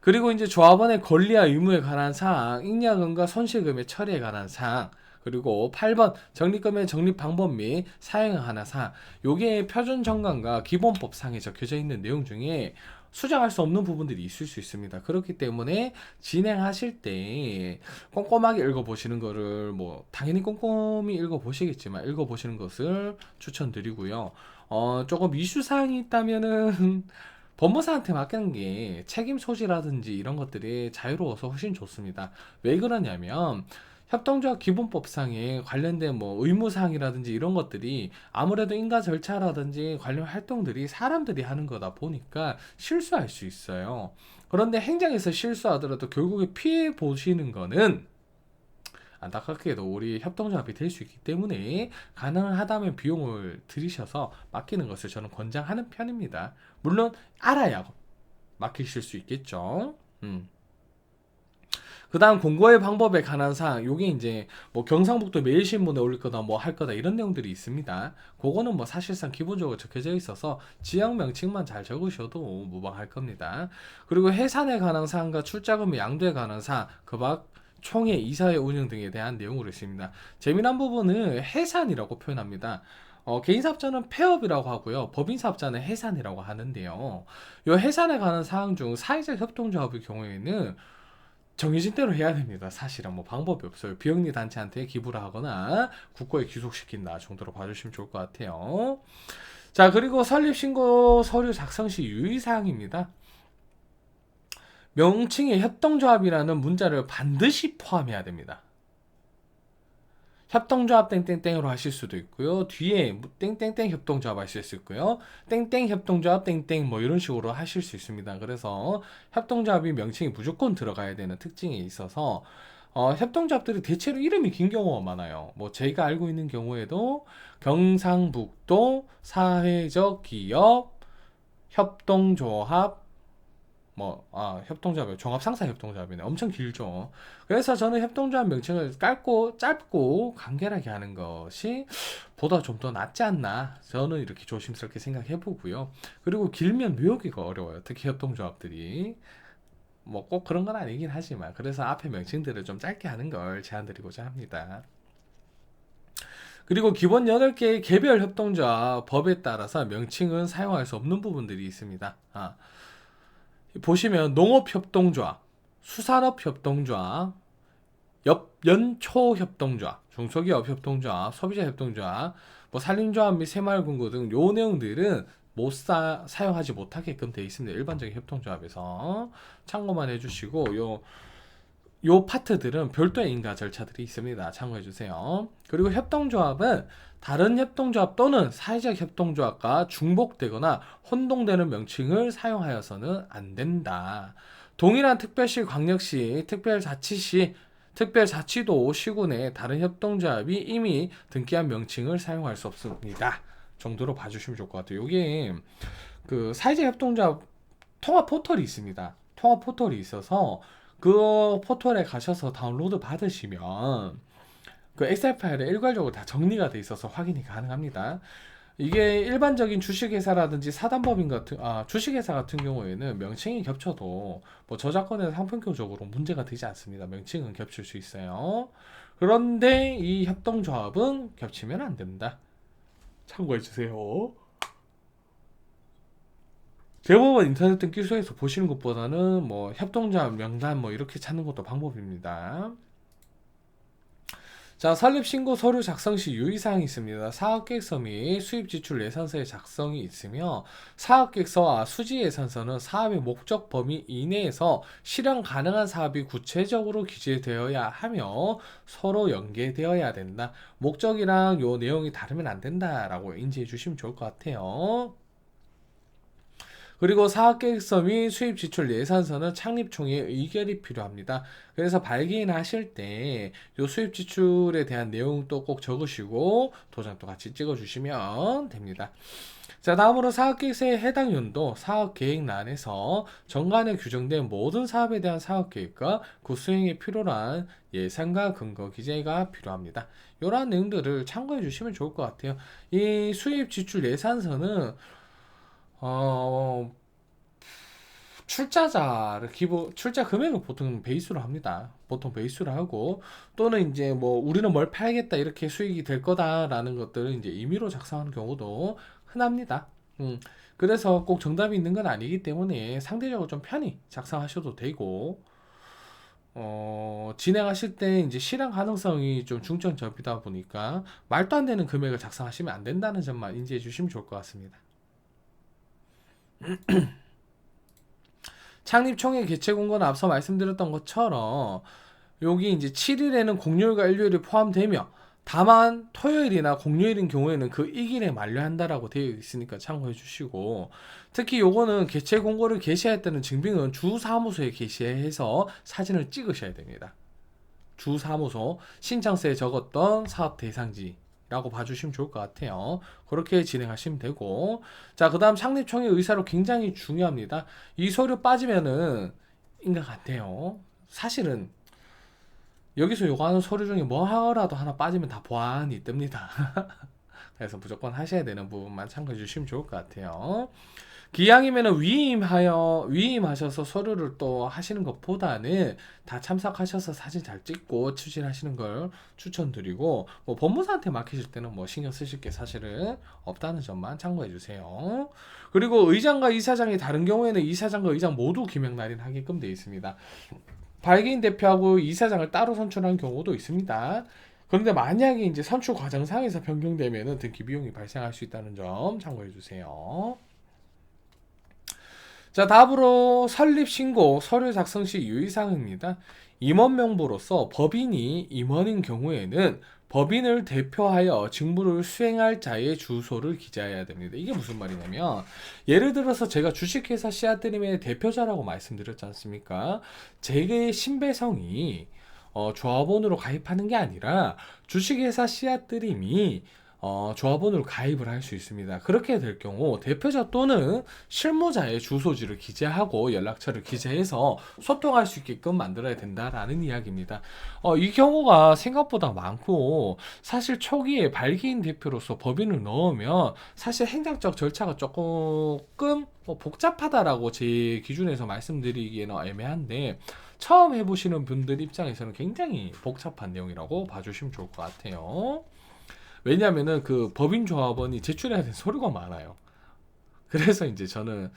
그리고 이제 조합원의 권리와 의무에 관한 사항, 잉여금과 손실금의 처리에 관한 사항, 그리고 8번 적립금의 적립 방법 및 사용에 관한 사항, 요게 표준 정관과 기본법상에 적혀져 있는 내용 중에 수정할 수 없는 부분들이 있을 수 있습니다. 그렇기 때문에 진행하실 때 꼼꼼하게 읽어보시는 거를 뭐 당연히 꼼꼼히 읽어보시겠지만 읽어보시는 것을 추천드리고요. 조금 이슈사항이 있다면은 법무사한테 맡기는 게 책임 소지라든지 이런 것들이 자유로워서 훨씬 좋습니다. 왜 그러냐면 협동조합 기본법상에 관련된 뭐 의무사항이라든지 이런 것들이 아무래도 인가 절차라든지 관련 활동들이 사람들이 하는 거다 보니까 실수할 수 있어요. 그런데 행정에서 실수하더라도 결국에 피해 보시는 거는 안타깝게도 우리 협동조합이 될 수 있기 때문에 가능하다면 비용을 들이셔서 맡기는 것을 저는 권장하는 편입니다. 물론 알아야 맡기실 수 있겠죠. 그 다음 공고의 방법에 관한 사항, 요게 이제 뭐 경상북도 매일신문에 올릴 거다 뭐 할 거다 이런 내용들이 있습니다. 그거는 뭐 사실상 기본적으로 적혀져 있어서 지역 명칭만 잘 적으셔도 무방할 겁니다. 그리고 해산에 관한 사항과 출자금의 양도에 관한 사항, 그 밖 총회, 이사회 운영 등에 대한 내용으로 있습니다. 재미난 부분은 해산이라고 표현합니다. 개인사업자는 폐업이라고 하고요. 법인사업자는 해산이라고 하는데요. 이 해산에 관한 사항 중 사회적 협동조합의 경우에는 정해진 대로 해야 됩니다. 사실은 뭐 방법이 없어요. 비영리 단체한테 기부를 하거나 국고에 귀속시킨다 정도로 봐주시면 좋을 것 같아요. 자, 그리고 설립신고 서류 작성 시 유의사항입니다. 명칭에 협동조합이라는 문자를 반드시 포함해야 됩니다. 협동조합 땡땡땡으로 하실 수도 있고요. 뒤에 땡땡땡 협동조합 하실 수 있고요. 땡땡 협동조합 땡땡 뭐 이런 식으로 하실 수 있습니다. 그래서 협동조합이 명칭이 무조건 들어가야 되는 특징이 있어서 협동조합들이 대체로 이름이 긴 경우가 많아요. 뭐 제가 알고 있는 경우에도 경상북도 사회적 기업 협동조합 협동조합, 종합상사 협동조합이네. 엄청 길죠. 그래서 저는 협동조합 명칭을 짧고 간결하게 하는 것이 보다 좀 더 낫지 않나. 저는 이렇게 조심스럽게 생각해 보고요. 그리고 길면 외우기가 어려워요. 특히 협동조합들이. 뭐 꼭 그런 건 아니긴 하지만. 그래서 앞에 명칭들을 좀 짧게 하는 걸 제안드리고자 합니다. 그리고 기본 8개의 개별 협동조합 법에 따라서 명칭은 사용할 수 없는 부분들이 있습니다. 보시면 농업협동조합, 수산업협동조합, 연초협동조합, 중소기업협동조합, 소비자협동조합, 뭐 산림조합 및 새마을금고 등 요 내용들은 사용하지 못하게끔 되어 있습니다. 일반적인 협동조합에서 참고만 해주시고 요 파트들은 별도의 인가 절차들이 있습니다. 참고해 주세요. 그리고 협동조합은 다른 협동조합 또는 사회적 협동조합과 중복되거나 혼동되는 명칭을 사용하여서는 안 된다. 동일한 특별시, 광역시, 특별자치시, 특별자치도 시군 내 다른 협동조합이 이미 등기한 명칭을 사용할 수 없습니다. 정도로 봐주시면 좋을 것 같아요. 이게 그 사회적 협동조합 통합 포털이 있습니다. 통합 포털이 있어서 그 포털에 가셔서 다운로드 받으시면 그 엑셀 파일에 일괄적으로 다 정리가 돼 있어서 확인이 가능합니다. 이게 일반적인 주식회사라든지 사단법인 같은 주식회사 같은 경우에는 명칭이 겹쳐도 뭐 저작권이나 상품격적으로 문제가 되지 않습니다. 명칭은 겹칠 수 있어요. 그런데 이 협동조합은 겹치면 안 된다. 참고해 주세요. 대부분 인터넷 등기소에서 보시는 것보다는 뭐 협동조합 명단 뭐 이렇게 찾는 것도 방법입니다. 자, 설립신고 서류 작성 시 유의사항이 있습니다. 사업계획서 및 수입지출 예산서의 작성이 있으며 사업계획서와 수지예산서는 사업의 목적 범위 이내에서 실현 가능한 사업이 구체적으로 기재되어야 하며 서로 연계되어야 된다. 목적이랑 요 내용이 다르면 안 된다라고 인지해 주시면 좋을 것 같아요. 그리고 사업계획서 및 수입지출 예산서는 창립총회의 의결이 필요합니다. 그래서 발기인하실 때 이 수입지출에 대한 내용도 꼭 적으시고 도장도 같이 찍어주시면 됩니다. 자, 다음으로 사업계획서의 해당 연도 사업계획란에서 정관에 규정된 모든 사업에 대한 사업계획과 그 수행에 필요한 예산과 근거 기재가 필요합니다. 이러한 내용들을 참고해 주시면 좋을 것 같아요. 이 수입지출 예산서는 출자자를 출자 금액을 보통 베이스로 합니다. 보통 베이스로 하고 또는 이제 뭐 우리는 뭘 팔겠다 이렇게 수익이 될 거다라는 것들을 이제 임의로 작성하는 경우도 흔합니다. 그래서 꼭 정답이 있는 건 아니기 때문에 상대적으로 좀 편히 작성하셔도 되고 진행하실 때 이제 실현 가능성이 좀 중점적이다 보니까 말도 안 되는 금액을 작성하시면 안 된다는 점만 인지해 주시면 좋을 것 같습니다. 창립총회 개최 공고는 앞서 말씀드렸던 것처럼 여기 이제 7일에는 공휴일과 일요일이 포함되며 다만 토요일이나 공휴일인 경우에는 그 이 일에 만료한다라고 되어 있으니까 참고해 주시고 특히 요거는 개최 공고를 게시할 때는 증빙은 주사무소에 게시해서 사진을 찍으셔야 됩니다. 주사무소 신청서에 적었던 사업 대상지 라고 봐주시면 좋을 것 같아요. 그렇게 진행하시면 되고 자, 그 다음 창립총회 의사로 굉장히 중요합니다. 이 서류 빠지면은 인각 안 돼요. 사실은 여기서 요구하는 서류 중에 뭐라도 하나 빠지면 다 보안이 뜹니다. 그래서 무조건 하셔야 되는 부분만 참고해 주시면 좋을 것 같아요. 기왕이면 위임하셔서 서류를 또 하시는 것보다는 다 참석하셔서 사진 잘 찍고 추진하시는 걸 추천드리고 뭐 법무사한테 맡기실 때는 뭐 신경 쓰실 게 사실은 없다는 점만 참고해 주세요. 그리고 의장과 이사장이 다른 경우에는 이사장과 의장 모두 기명 날인하게끔 되어 있습니다. 발기인 대표하고 이사장을 따로 선출한 경우도 있습니다. 그런데 만약에 이제 선출 과정상에서 변경되면은 등기 비용이 발생할 수 있다는 점 참고해 주세요. 자, 다음으로 설립신고 서류 작성 시 유의사항입니다. 임원 명부로서 법인이 임원인 경우에는 법인을 대표하여 직무를 수행할 자의 주소를 기재해야 됩니다. 이게 무슨 말이냐면 예를 들어서 제가 주식회사 씨앗드림의 대표자라고 말씀드렸지 않습니까? 제 신배성이 조합원으로 가입하는 게 아니라 주식회사 씨앗드림이 조합원으로 가입을 할 수 있습니다. 그렇게 될 경우 대표자 또는 실무자의 주소지를 기재하고 연락처를 기재해서 소통할 수 있게끔 만들어야 된다라는 이야기입니다. 이 경우가 생각보다 많고 사실 초기에 발기인 대표로서 법인을 넣으면 사실 행정적 절차가 조금 복잡하다라고 제 기준에서 말씀드리기에는 애매한데 처음 해보시는 분들 입장에서는 굉장히 복잡한 내용이라고 봐주시면 좋을 것 같아요. 왜냐면은 그 법인 조합원이 제출해야 되는 서류가 많아요. 그래서 이제 저는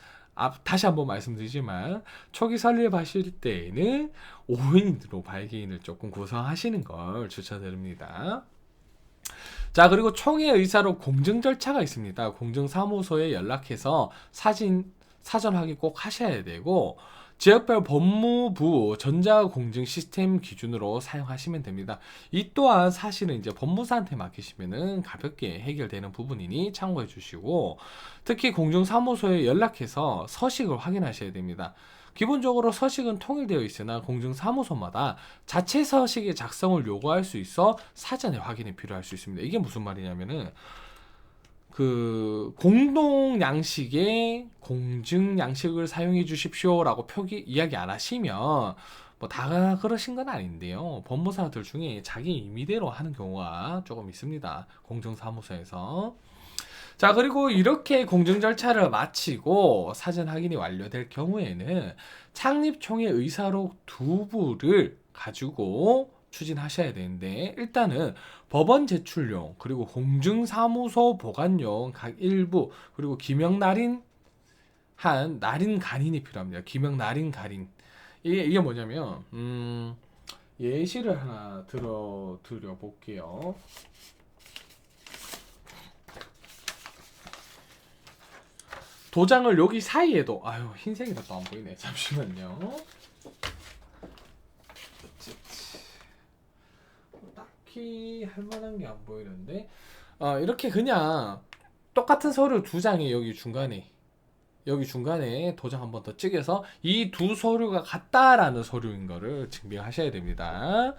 다시 한번 말씀드리지만 초기 설립하실 때에는 5인으로 발기인을 조금 구성하시는 걸 추천드립니다. 자, 그리고 총회 의사로 공증 절차가 있습니다. 공증사무소에 연락해서 사전 확인 꼭 하셔야 되고 지역별 법무부 전자공증 시스템 기준으로 사용하시면 됩니다. 이 또한 사실은 이제 법무사한테 맡기시면은 가볍게 해결되는 부분이니 참고해 주시고, 특히 공증사무소에 연락해서 서식을 확인하셔야 됩니다. 기본적으로 서식은 통일되어 있으나 공증사무소마다 자체 서식의 작성을 요구할 수 있어 사전에 확인이 필요할 수 있습니다. 이게 무슨 말이냐면은 그 공동 양식의 공증 양식을 사용해 주십시오라고 표기 이야기 안 하시면 뭐 다 그러신 건 아닌데요. 법무사들 중에 자기 임의대로 하는 경우가 조금 있습니다. 공증사무소에서. 자, 그리고 이렇게 공증 절차를 마치고 사전 확인이 완료될 경우에는 창립총회 의사록 2부를 가지고 추진하셔야 되는데, 일단은 법원 제출용, 그리고 공증사무소 보관용 각 일부, 그리고 기명 날인 날인 간인이 필요합니다. 기명 날인 간인. 이게 뭐냐면 예시를 하나 드려 볼게요. 도장을 여기 사이에도, 아유 흰색이라 또 안 보이네. 잠시만요. 딱히 할 만한 게 안 보이는데, 이렇게 그냥 똑같은 서류 2장이 여기 중간에 도장 한 번 더 찍어서 이 두 서류가 같다라는 서류인 거를 증명하셔야 됩니다.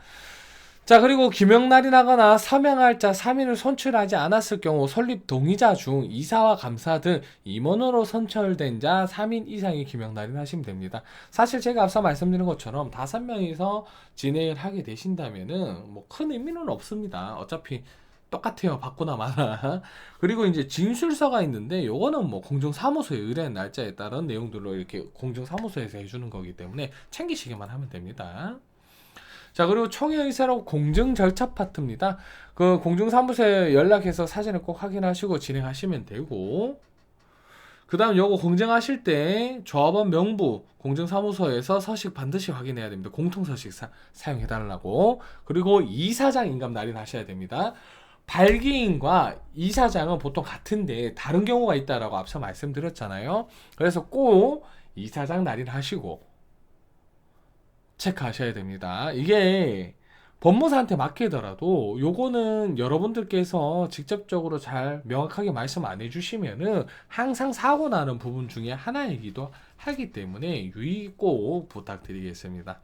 자, 그리고 기명날인하거나 서명할자 3인을 선출하지 않았을 경우 설립 동의자 중 이사와 감사 등 임원으로 선출된 자 3인 이상이 기명날인하시면 됩니다. 사실 제가 앞서 말씀드린 것처럼 5명이서 진행을 하게 되신다면은 뭐 큰 의미는 없습니다. 어차피 똑같아요. 받거나 마나. 그리고 이제 진술서가 있는데 요거는 뭐 공증사무소에 의뢰한 날짜에 따른 내용들로 이렇게 공증사무소에서 해주는 거기 때문에 챙기시기만 하면 됩니다. 자, 그리고 총회의사록 공증 절차 파트입니다. 그 공증사무소에 연락해서 사진을 꼭 확인하시고 진행하시면 되고, 그 다음 요거 공증하실 때 조합원 명부 공증사무소에서 서식 반드시 확인해야 됩니다. 공통서식 사용해달라고. 그리고 이사장 인감 날인하셔야 됩니다. 발기인과 이사장은 보통 같은데 다른 경우가 있다라고 앞서 말씀드렸잖아요. 그래서 꼭 이사장 날인하시고 체크하셔야 됩니다. 이게 법무사한테 맡기더라도 요거는 여러분들께서 직접적으로 잘 명확하게 말씀 안 해주시면은 항상 사고 나는 부분 중에 하나이기도 하기 때문에 유의 꼭 부탁드리겠습니다.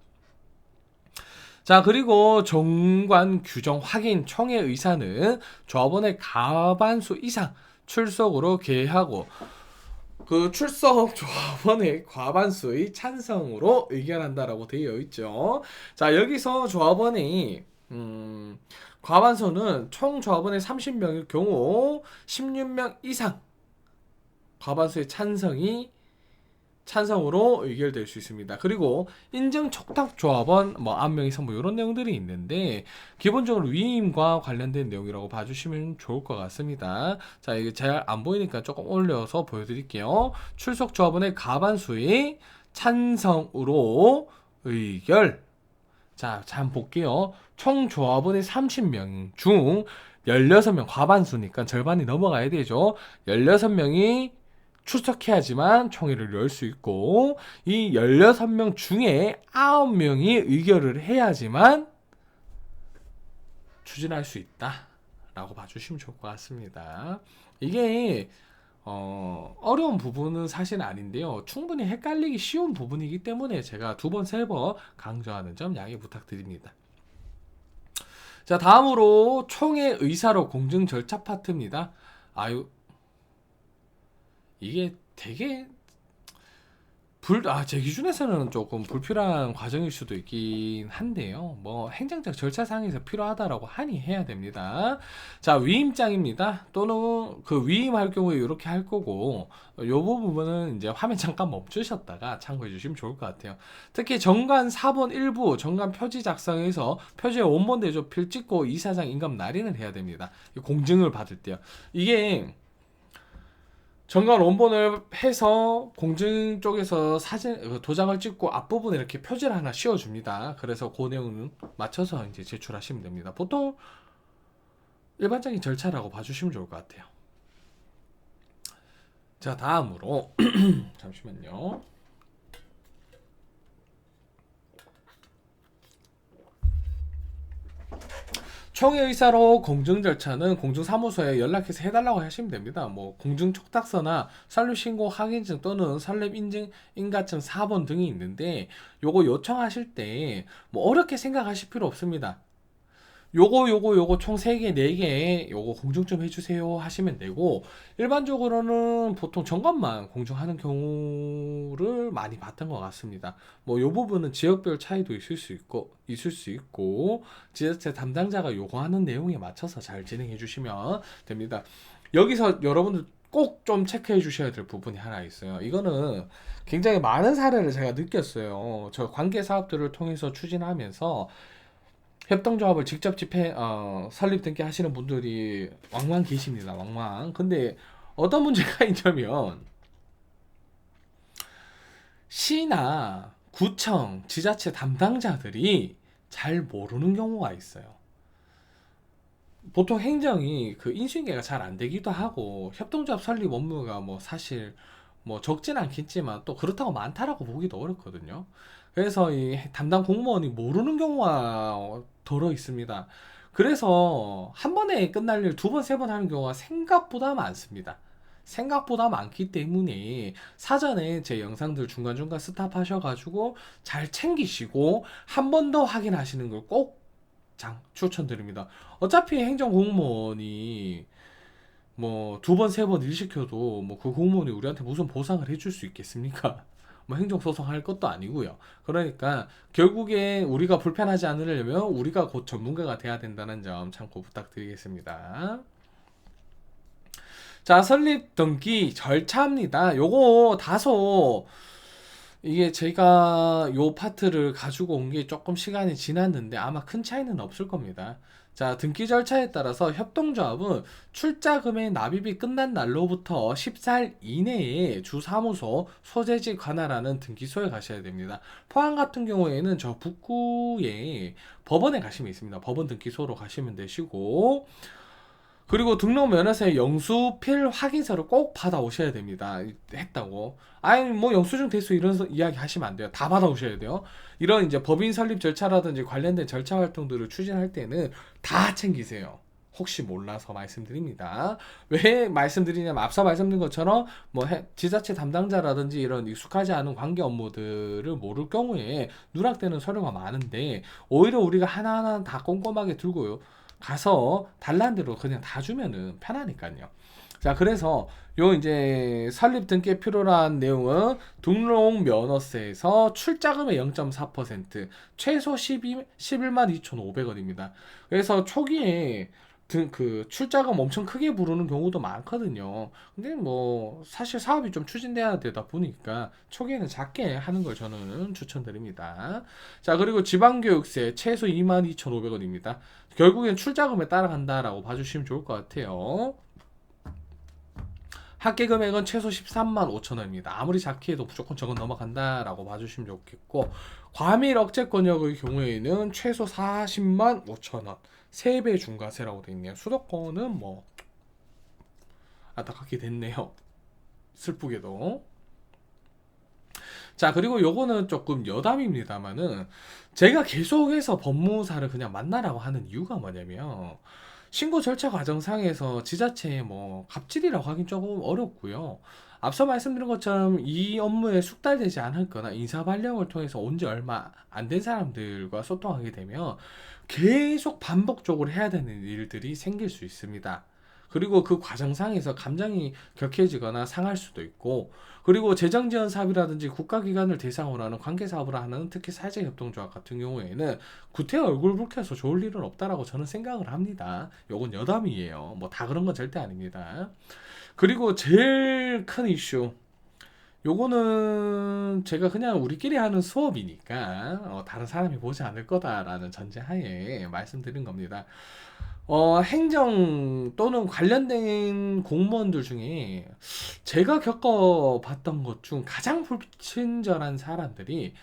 자, 그리고 정관 규정 확인 총회 의사는 조합원의 과반수 이상 출석으로 개하고, 그 출석 조합원의 과반수의 찬성으로 의결한다라고 되어 있죠. 자, 여기서 조합원의 과반수는 총 조합원의 30명일 경우 16명 이상 과반수의 찬성으로 의결될 수 있습니다. 그리고 인증 촉탁 조합원 뭐 9명이서 뭐 이런 내용들이 있는데, 기본적으로 위임과 관련된 내용이라고 봐주시면 좋을 것 같습니다. 자, 이게 잘 안 보이니까 조금 올려서 보여드릴게요. 출석 조합원의 과반수의 찬성으로 의결. 자, 한번 볼게요. 총 조합원의 30명 중 16명, 과반수니까 절반이 넘어가야 되죠. 16명이 출석해야지만 총회를 열 수 있고, 이 16명 중에 9명이 의결을 해야지만 추진할 수 있다 라고 봐주시면 좋을 것 같습니다. 이게 어려운 부분은 사실 아닌데요, 충분히 헷갈리기 쉬운 부분이기 때문에 제가 2번, 3번 강조하는 점 양해 부탁드립니다. 자, 다음으로 총회 의사로 공증 절차 파트입니다. 이게 되게 제 기준에서는 조금 불필요한 과정일 수도 있긴 한데요. 뭐 행정적 절차상에서 필요하다라고 하니 해야 됩니다. 자, 위임장입니다. 또는 그 위임할 경우에 이렇게 할 거고, 요 부분은 이제 화면 잠깐 멈추셨다가 참고해 주시면 좋을 것 같아요. 특히 정관 4번 일부 정관 표지 작성에서 표지에 원본 대조 필 찍고 이사장 인감 날인을 해야 됩니다. 공증을 받을 때요. 이게 정관 원본을 해서 공증 쪽에서 도장을 찍고 앞부분에 이렇게 표지를 하나 씌워줍니다. 그래서 그 내용은 맞춰서 이제 제출하시면 됩니다. 보통 일반적인 절차라고 봐주시면 좋을 것 같아요. 자, 다음으로 잠시만요. 총회 의사로 공증 절차는 공증사무소에 연락해서 해달라고 하시면 됩니다. 뭐 공증 촉탁서나 선립 신고 확인증 또는 선립 인증 인가증 4번 등이 있는데 요거 요청하실 때 뭐 어렵게 생각하실 필요 없습니다. 요거 총 3개, 4개 요거 공증 좀 해주세요 하시면 되고, 일반적으로는 보통 점검만 공증하는 경우를 많이 봤던 것 같습니다. 뭐 요 부분은 지역별 차이도 있을 수 있고 지자체 담당자가 요구하는 내용에 맞춰서 잘 진행해 주시면 됩니다. 여기서 여러분들 꼭 좀 체크해 주셔야 될 부분이 하나 있어요. 이거는 굉장히 많은 사례를 제가 느꼈어요. 저 관계 사업들을 통해서 추진하면서 협동조합을 직접 설립 등기 하시는 분들이 왕왕 계십니다. 왕왕. 근데 어떤 문제가 있냐면 시나 구청, 지자체 담당자들이 잘 모르는 경우가 있어요. 보통 행정이 그 인수인계가 잘 안 되기도 하고 협동조합 설립 업무가 뭐 사실 뭐 적진 않겠지만 또 그렇다고 많다라고 보기도 어렵거든요. 그래서 이 담당 공무원이 모르는 경우가 더러 있습니다. 그래서 한 번에 끝날 일 두 번, 세 번 하는 경우가 생각보다 많습니다. 생각보다 많기 때문에 사전에 제 영상들 중간중간 스탑하셔가지고 잘 챙기시고 한 번 더 확인하시는 걸 꼭 추천드립니다. 어차피 행정 공무원이 뭐 두 번, 세 번 일 시켜도 뭐 그 공무원이 우리한테 무슨 보상을 해줄 수 있겠습니까? 뭐 행정소송 할 것도 아니고요. 그러니까 결국에 우리가 불편하지 않으려면 우리가 곧 전문가가 돼야 된다는 점 참고 부탁드리겠습니다. 자, 설립 등기 절차입니다. 요거 다소 이게 제가 요 파트를 가지고 온 게 조금 시간이 지났는데 아마 큰 차이는 없을 겁니다. 자, 등기 절차에 따라서 협동조합은 출자금의 납입이 끝난 날로부터 14일 이내에 주사무소 소재지 관할하는 등기소에 가셔야 됩니다. 포항 같은 경우에는 저 북구에 법원에 가시면 있습니다. 법원 등기소로 가시면 되시고, 그리고 등록 면허세 영수필 확인서를 꼭 받아오셔야 됩니다. 했다고. 아니, 뭐 영수증 대수 이런 이야기 하시면 안 돼요. 다 받아오셔야 돼요. 이런 이제 법인 설립 절차라든지 관련된 절차 활동들을 추진할 때는 다 챙기세요. 혹시 몰라서 말씀드립니다. 왜 말씀드리냐면 앞서 말씀드린 것처럼 뭐 지자체 담당자라든지 이런 익숙하지 않은 관계 업무들을 모를 경우에 누락되는 서류가 많은데, 오히려 우리가 하나하나 다 꼼꼼하게 들고요. 가서 달란 대로 그냥 다 주면은 편하니까요. 자, 그래서 요 이제 설립 등기에 필요한 내용은 등록 면허세에서 출자금의 0.4%, 최소 11만 2,500원입니다. 그래서 초기에 그 출자금 엄청 크게 부르는 경우도 많거든요. 근데 뭐 사실 사업이 좀 추진돼야 되다 보니까 초기에는 작게 하는 걸 저는 추천드립니다. 자, 그리고 지방교육세 최소 22,500원입니다. 결국엔 출자금에 따라간다라고 봐주시면 좋을 것 같아요. 합계 금액은 최소 13만 5천 원입니다. 아무리 작게 해도 무조건 저건 넘어간다라고 봐주시면 좋겠고, 과밀 억제권역의 경우에는 최소 40만 5천 원, 3배 중과세라고 되어 있네요. 수도권은 뭐 안타깝게 됐네요. 슬프게도. 자, 그리고 요거는 조금 여담입니다만은 제가 계속해서 법무사를 그냥 만나라고 하는 이유가 뭐냐면, 신고 절차 과정상에서 지자체의 뭐 갑질이라고 하긴 조금 어렵고요. 앞서 말씀드린 것처럼 이 업무에 숙달되지 않을 거나 인사 발령을 통해서 온 지 얼마 안 된 사람들과 소통하게 되면 계속 반복적으로 해야 되는 일들이 생길 수 있습니다. 그리고 그 과정상에서 감정이 격해지거나 상할 수도 있고, 그리고 재정지원 사업이라든지 국가기관을 대상으로 하는 관계사업을 하는 특히 사회적협동조합 같은 경우에는 구태 얼굴 붉혀서 좋을 일은 없다라고 저는 생각을 합니다. 요건 여담이에요. 뭐 다 그런 건 절대 아닙니다. 그리고 제일 큰 이슈, 요거는 제가 그냥 우리끼리 하는 수업이니까 다른 사람이 보지 않을 거다라는 전제하에 말씀드린 겁니다. 행정 또는 관련된 공무원들 중에 제가 겪어봤던 것 중 가장 불친절한 사람들이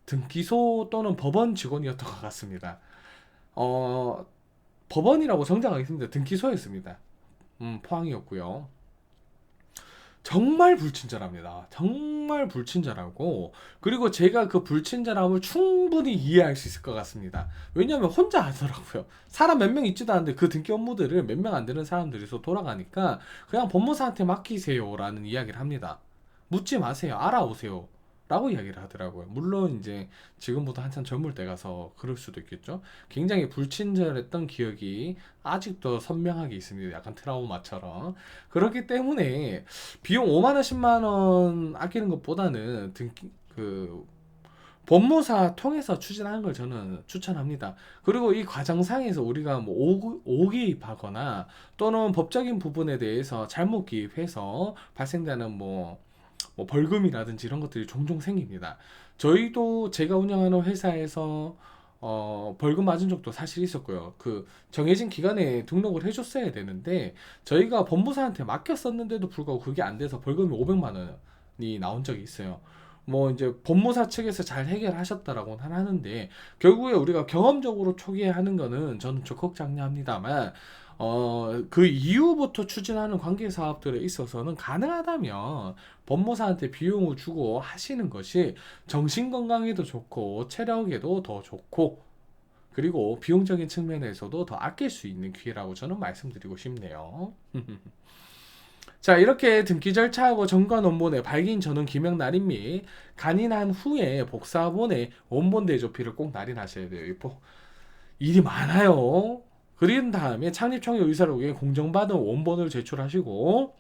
등기소 또는 법원 직원이었던 것 같습니다. 어, 법원이라고 정정하겠습니다. 등기소였습니다. 포항이었고요. 정말 불친절합니다. 정말 불친절하고, 그리고 제가 그 불친절함을 충분히 이해할 수 있을 것 같습니다. 왜냐하면 혼자 하더라고요. 사람 몇 명 있지도 않은데 그 등기 업무들을 몇 명 안 되는 사람들이서 돌아가니까 그냥 법무사한테 맡기세요라는 이야기를 합니다. 묻지 마세요. 알아오세요. 라고 이야기를 하더라고요. 물론 이제 지금보다 한참 젊을 때 가서 그럴 수도 있겠죠. 굉장히 불친절했던 기억이 아직도 선명하게 있습니다. 약간 트라우마처럼. 그렇기 때문에 비용 5만 원, 10만 원 아끼는 것보다는 그 법무사 통해서 추진하는 걸 저는 추천합니다. 그리고 이 과정상에서 우리가 뭐 오기입하거나 또는 법적인 부분에 대해서 잘못 기입해서 발생되는 뭐 벌금이라든지 이런 것들이 종종 생깁니다. 저희도 제가 운영하는 회사에서 벌금 맞은 적도 사실 있었고요. 그 정해진 기간에 등록을 해줬어야 되는데 저희가 법무사한테 맡겼었는데도 불구하고 그게 안 돼서 벌금이 500만 원이 나온 적이 있어요. 뭐 이제 법무사 측에서 잘 해결하셨다라고는 하는데 결국에 우리가 경험적으로 초기에 하는 거는 저는 적극 장려합니다만 그 이후부터 추진하는 관계 사업들에 있어서는 가능하다면 법무사한테 비용을 주고 하시는 것이 정신 건강에도 좋고 체력에도 더 좋고 그리고 비용적인 측면에서도 더 아낄 수 있는 기회라고 저는 말씀드리고 싶네요. 자, 이렇게 등기 절차하고 정관 원본의 발긴 전원 기명 날인 및 간인한 후에 복사본의 원본 대조필을 꼭 날인하셔야 돼요. 일이 많아요. 그린 다음에 창립청의 의사를 위해 공정받은 원본을 제출하시고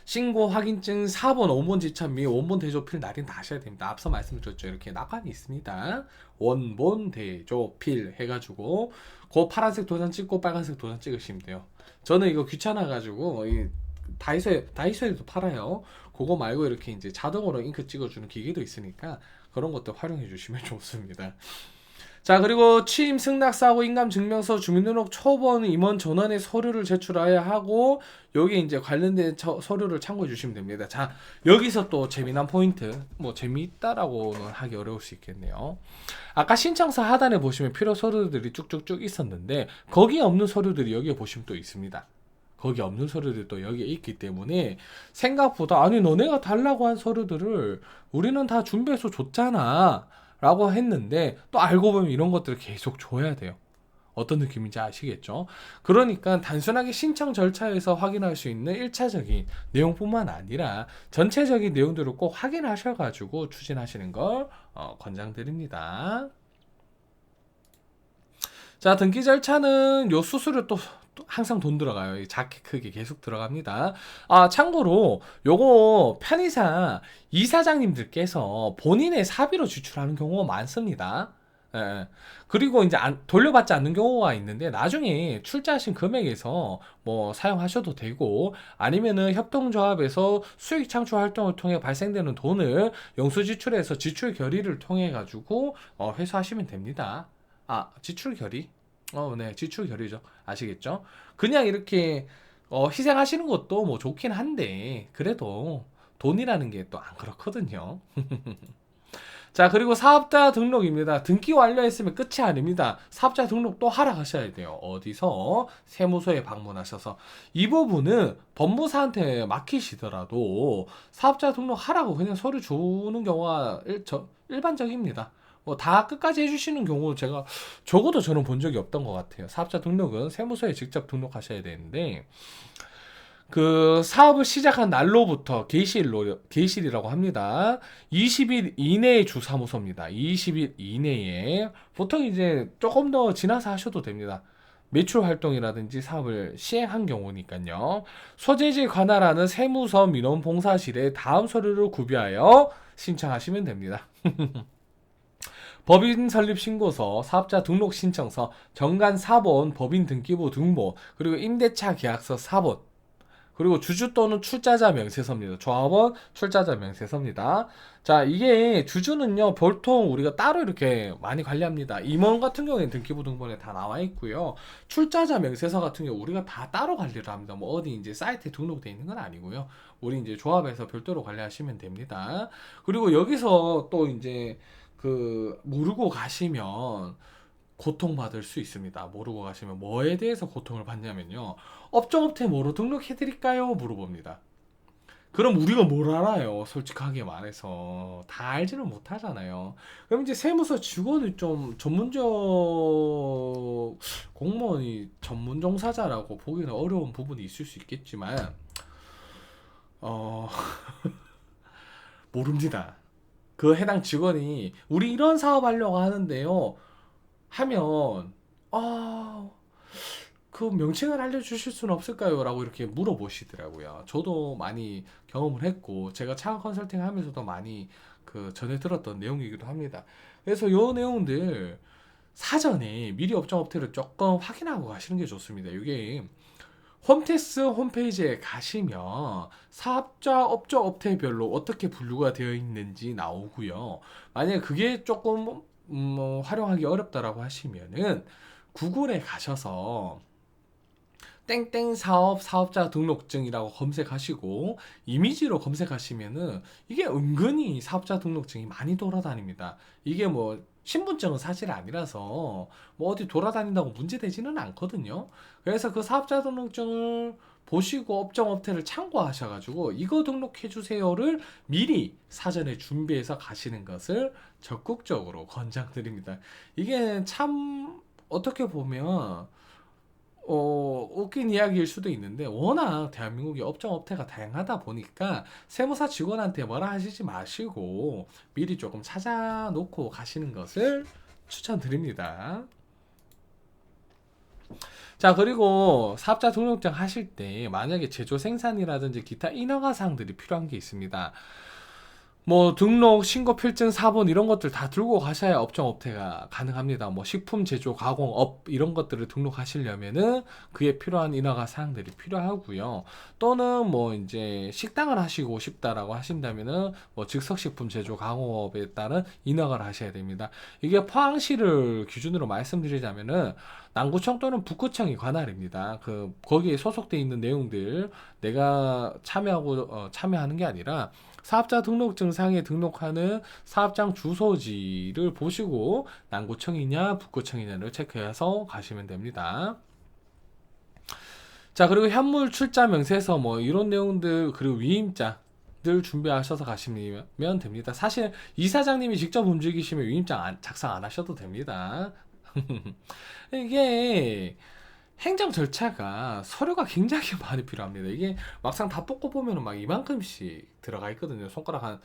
신고 확인증 4번 원본 지참 및 원본 대조필 날인 다 하셔야 됩니다. 앞서 말씀드렸죠. 이렇게 나관이 있습니다. 원본 대조필 해가지고 그 파란색 도장 찍고 빨간색 도장 찍으시면 돼요. 저는 이거 귀찮아가지고 다이소에도 팔아요. 그거 말고 이렇게 이제 자동으로 잉크 찍어주는 기계도 있으니까 그런 것도 활용해 주시면 좋습니다. 자, 그리고 취임 승낙사고 인감증명서 주민등록 초본 임원 전원의 서류를 제출해야 하고 여기 이제 관련된 서류를 참고해 주시면 됩니다. 자, 여기서 또 재미난 포인트, 뭐 재미있다라고는 하기 어려울 수 있겠네요. 아까 신청서 하단에 보시면 필요 서류들이 쭉쭉쭉 있었는데 거기에 없는 서류들이 여기에 보시면 또 있습니다. 거기 없는 서류들이 또 여기에 있기 때문에 생각보다 아니 너네가 달라고 한 서류들을 우리는 다 준비해서 줬잖아 라고 했는데 또 알고 보면 이런 것들을 계속 줘야 돼요. 어떤 느낌인지 아시겠죠? 그러니까 단순하게 신청 절차에서 확인할 수 있는 1차적인 내용뿐만 아니라 전체적인 내용들을 꼭 확인하셔가지고 추진하시는 걸 권장드립니다. 자, 등기 절차는 요 수수료 또 항상 돈 들어가요. 작게 크게 계속 들어갑니다. 아, 참고로 요거 편의사 이사장님들께서 본인의 사비로 지출하는 경우가 많습니다. 예. 그리고 이제 돌려받지 않는 경우가 있는데 나중에 출자하신 금액에서 뭐 사용하셔도 되고 아니면은 협동조합에서 수익 창출 활동을 통해 발생되는 돈을 영수지출해서 지출 결의를 통해 가지고 회수하시면 됩니다. 아, 지출 결의? 네, 지출 결의죠. 아시겠죠? 그냥 이렇게 희생하시는 것도 뭐 좋긴 한데 그래도 돈이라는 게 또 안 그렇거든요. 자, 그리고 사업자 등록입니다. 등기 완료했으면 끝이 아닙니다. 사업자 등록 또 하러 가셔야 돼요. 어디서? 세무서에 방문하셔서. 이 부분은 법무사한테 맡기시더라도 사업자 등록 하라고 그냥 서류 주는 경우가 일반적입니다. 뭐 다 끝까지 해주시는 경우 제가 적어도 저는 본 적이 없던 것 같아요. 사업자 등록은 세무서에 직접 등록하셔야 되는데 그 사업을 시작한 날로부터 게시일이라고 합니다. 20일 이내의 주사무소입니다. 20일 이내에 보통 이제 조금 더 지나서 하셔도 됩니다. 매출 활동이라든지 사업을 시행한 경우니까요. 소재지에 관할하는 세무서 민원봉사실에 다음 서류를 구비하여 신청하시면 됩니다. 법인 설립 신고서, 사업자 등록 신청서, 정관 4번, 법인 등기부 등본, 그리고 임대차 계약서 4번, 그리고 주주 또는 출자자 명세서입니다. 조합원 출자자 명세서입니다. 자, 이게 주주는요, 보통 우리가 따로 이렇게 많이 관리합니다. 임원 같은 경우에는 등기부 등본에 다 나와 있고요. 출자자 명세서 같은 경우 우리가 다 따로 관리를 합니다. 뭐 어디 이제 사이트에 등록되어 있는 건 아니고요. 우리 이제 조합에서 별도로 관리하시면 됩니다. 그리고 여기서 또 이제 모르고 가시면 고통받을 수 있습니다. 모르고 가시면 뭐에 대해서 고통을 받냐면요. 업종업체 뭐로 등록해드릴까요? 물어봅니다. 그럼 우리가 뭘 알아요? 솔직하게 말해서 다 알지는 못하잖아요. 그럼 이제 세무서 직원이 좀 전문적 공무원이 전문 종사자라고 보기는 어려운 부분이 있을 수 있겠지만 어 모릅니다. 그 해당 직원이 우리 이런 사업 하려고 하는데요 하면 아 그 명칭을 알려주실 수는 없을까요? 라고 이렇게 물어보시더라고요. 저도 많이 경험을 했고, 제가 차관 컨설팅 하면서도 많이 그 전에 들었던 내용이기도 합니다. 그래서 요 내용들 사전에 미리 업종 업태를 조금 확인하고 가시는 게 좋습니다. 이게 홈택스 홈페이지에 가시면 사업자 업종 업태별로 어떻게 분류가 되어 있는지 나오고요. 만약에 그게 조금 활용하기 어렵다라고 하시면은 구글에 가셔서 땡땡 사업 사업자 등록증이라고 검색하시고 이미지로 검색하시면은 이게 은근히 사업자 등록증이 많이 돌아다닙니다. 이게 뭐 신분증은 사실 아니라서 뭐 어디 돌아다닌다고 문제되지는 않거든요. 그래서 그 사업자 등록증을 보시고 업종 업태를 참고하셔가지고 이거 등록해 주세요를 미리 사전에 준비해서 가시는 것을 적극적으로 권장드립니다. 이게 참 어떻게 보면 웃긴 이야기일 수도 있는데 워낙 대한민국의 업종 업태가 다양하다 보니까 세무사 직원한테 뭐라 하시지 마시고 미리 조금 찾아놓고 가시는 것을 추천드립니다. 자, 그리고 사업자 등록증 하실 때 만약에 제조 생산이라든지 기타 인허가 사항들이 필요한 게 있습니다. 뭐 등록, 신고 필증, 사본 이런 것들 다 들고 가셔야 업종 업태가 가능합니다. 뭐 식품 제조, 가공업 이런 것들을 등록하시려면은 그에 필요한 인허가 사항들이 필요하고요. 또는 뭐 이제 식당을 하시고 싶다라고 하신다면은 뭐 즉석식품 제조, 가공업에 따른 인허가를 하셔야 됩니다. 이게 포항시를 기준으로 말씀드리자면은 남구청 또는 북구청이 관할입니다. 그 거기에 소속돼 있는 내용들 내가 참여하는 게 아니라 사업자 등록증상에 등록하는 사업장 주소지를 보시고 남구청이냐 북구청이냐를 체크해서 가시면 됩니다. 자, 그리고 현물 출자 명세서 뭐 이런 내용들 그리고 위임자들 준비하셔서 가시면 됩니다. 사실 이사장님이 직접 움직이시면 위임장 작성 안 하셔도 됩니다. 이게 행정 절차가 서류가 굉장히 많이 필요합니다. 이게 막상 다 뽑고 보면은 막 이만큼씩 들어가 있거든요. 손가락 한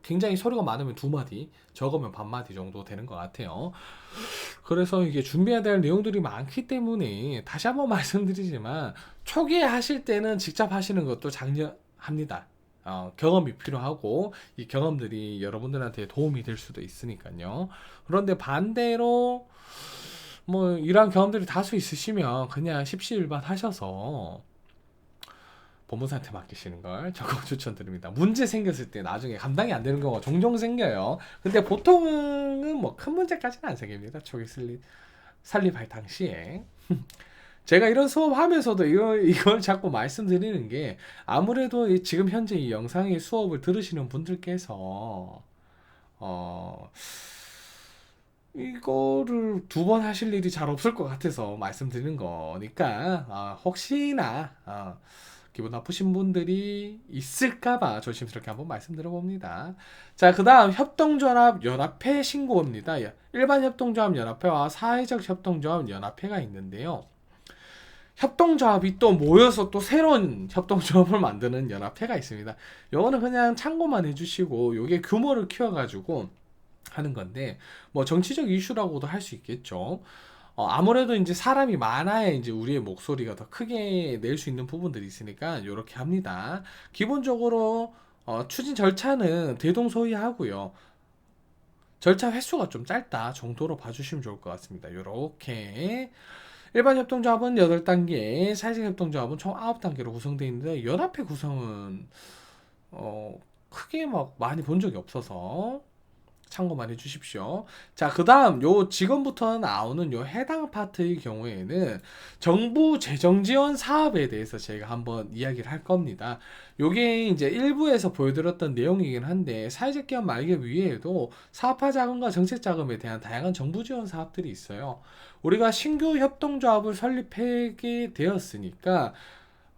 굉장히 서류가 많으면 두 마디, 적으면 반 마디 정도 되는 것 같아요. 그래서 이게 준비해야 될 내용들이 많기 때문에 다시 한번 말씀드리지만 초기에 하실 때는 직접 하시는 것도 장려합니다. 경험이 필요하고 이 경험들이 여러분들한테 도움이 될 수도 있으니까요. 그런데 반대로 뭐 이러한 경험들이 다수 있으시면 그냥 십시일반 하셔서 법무사한테 맡기시는 걸 적극 추천드립니다. 문제 생겼을 때 나중에 감당이 안 되는 경우가 종종 생겨요. 근데 보통은 뭐 큰 문제까지는 안 생깁니다. 초기 설립할 당시에. 제가 이런 수업 하면서도 이걸 자꾸 말씀드리는 게 아무래도 지금 현재 이 영상의 수업을 들으시는 분들께서 이거를 두 번 하실 일이 잘 없을 것 같아서 말씀드리는 거니까 혹시나 기분 나쁘신 분들이 있을까봐 조심스럽게 한번 말씀드려 봅니다. 자, 그 다음 협동조합 연합회 신고입니다. 일반 협동조합 연합회와 사회적 협동조합 연합회가 있는데요. 협동조합이 또 모여서 또 새로운 협동조합을 만드는 연합회가 있습니다. 요거는 그냥 참고만 해주시고 요게 규모를 키워가지고 하는 건데 뭐 정치적 이슈라고도 할 수 있겠죠. 아무래도 이제 사람이 많아야 이제 우리의 목소리가 더 크게 낼 수 있는 부분들이 있으니까 이렇게 합니다. 기본적으로 추진 절차는 대동소이하고요. 절차 횟수가 좀 짧다 정도로 봐주시면 좋을 것 같습니다. 이렇게 일반 협동조합은 8단계, 사회적 협동조합은 총 9단계로 구성되어 있는데 연합회 구성은 크게 막 많이 본 적이 없어서 참고만 해주십시오. 자, 그 다음 요 지금부터 나오는 요 해당 파트의 경우에는 정부 재정 지원 사업에 대해서 제가 한번 이야기를 할 겁니다. 요게 이제 일부에서 보여드렸던 내용이긴 한데 사회적 기업 말개 위에도 사업화 자금과 정책 자금에 대한 다양한 정부 지원 사업들이 있어요. 우리가 신규 협동조합을 설립하게 되었으니까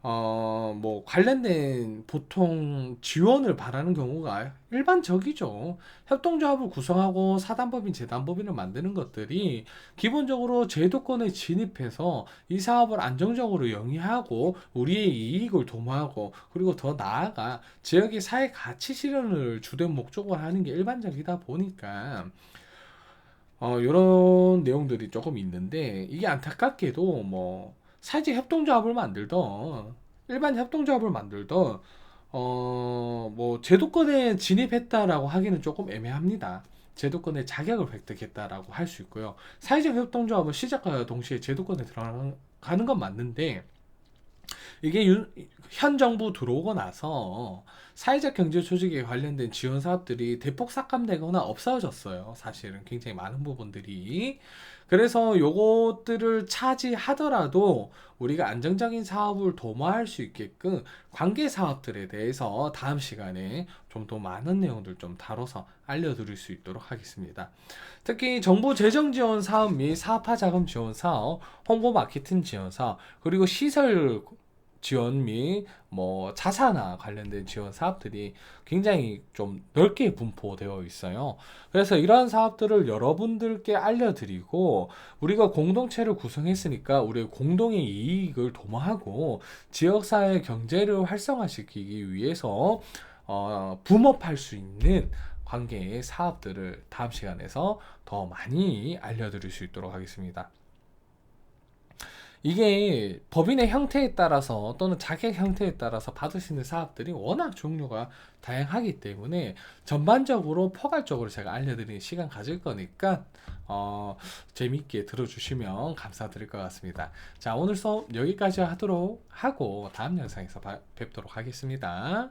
뭐 관련된 보통 지원을 바라는 경우가 일반적이죠. 협동조합을 구성하고 사단법인, 재단법인을 만드는 것들이 기본적으로 제도권에 진입해서 이 사업을 안정적으로 영위하고 우리의 이익을 도모하고, 그리고 더 나아가 지역의 사회 가치 실현을 주된 목적으로 하는 게 일반적이다 보니까 이런 내용들이 조금 있는데, 이게 안타깝게도 뭐 사회적 협동조합을 만들던, 일반 협동조합을 만들던 뭐 제도권에 진입했다라고 하기는 조금 애매합니다. 제도권의 자격을 획득했다라고 할 수 있고요. 사회적 협동조합은 시작과 동시에 제도권에 들어가는 건 맞는데, 이게 현 정부 들어오고 나서 사회적 경제 조직에 관련된 지원 사업들이 대폭 삭감되거나 없어졌어요. 사실은 굉장히 많은 부분들이. 그래서 요것들을 차지하더라도 우리가 안정적인 사업을 도모할 수 있게끔 관계 사업들에 대해서 다음 시간에 좀 더 많은 내용들 좀 다뤄서 알려드릴 수 있도록 하겠습니다. 특히 정부 재정 지원 사업 및 사업화 자금 지원 사업, 홍보 마케팅 지원 사업, 그리고 시설 지원 및 뭐 자산화 관련된 지원 사업들이 굉장히 좀 넓게 분포되어 있어요. 그래서 이러한 사업들을 여러분들께 알려드리고, 우리가 공동체를 구성했으니까 우리의 공동의 이익을 도모하고 지역사회 경제를 활성화시키기 위해서 붐업할 수 있는 관계의 사업들을 다음 시간에서 더 많이 알려드릴 수 있도록 하겠습니다. 이게 법인의 형태에 따라서 또는 자격 형태에 따라서 받을 수 있는 사업들이 워낙 종류가 다양하기 때문에 전반적으로 포괄적으로 제가 알려드리는 시간 가질 거니까 재밌게 들어주시면 감사드릴 것 같습니다. 자, 오늘 수업 여기까지 하도록 하고 다음 영상에서 뵙도록 하겠습니다.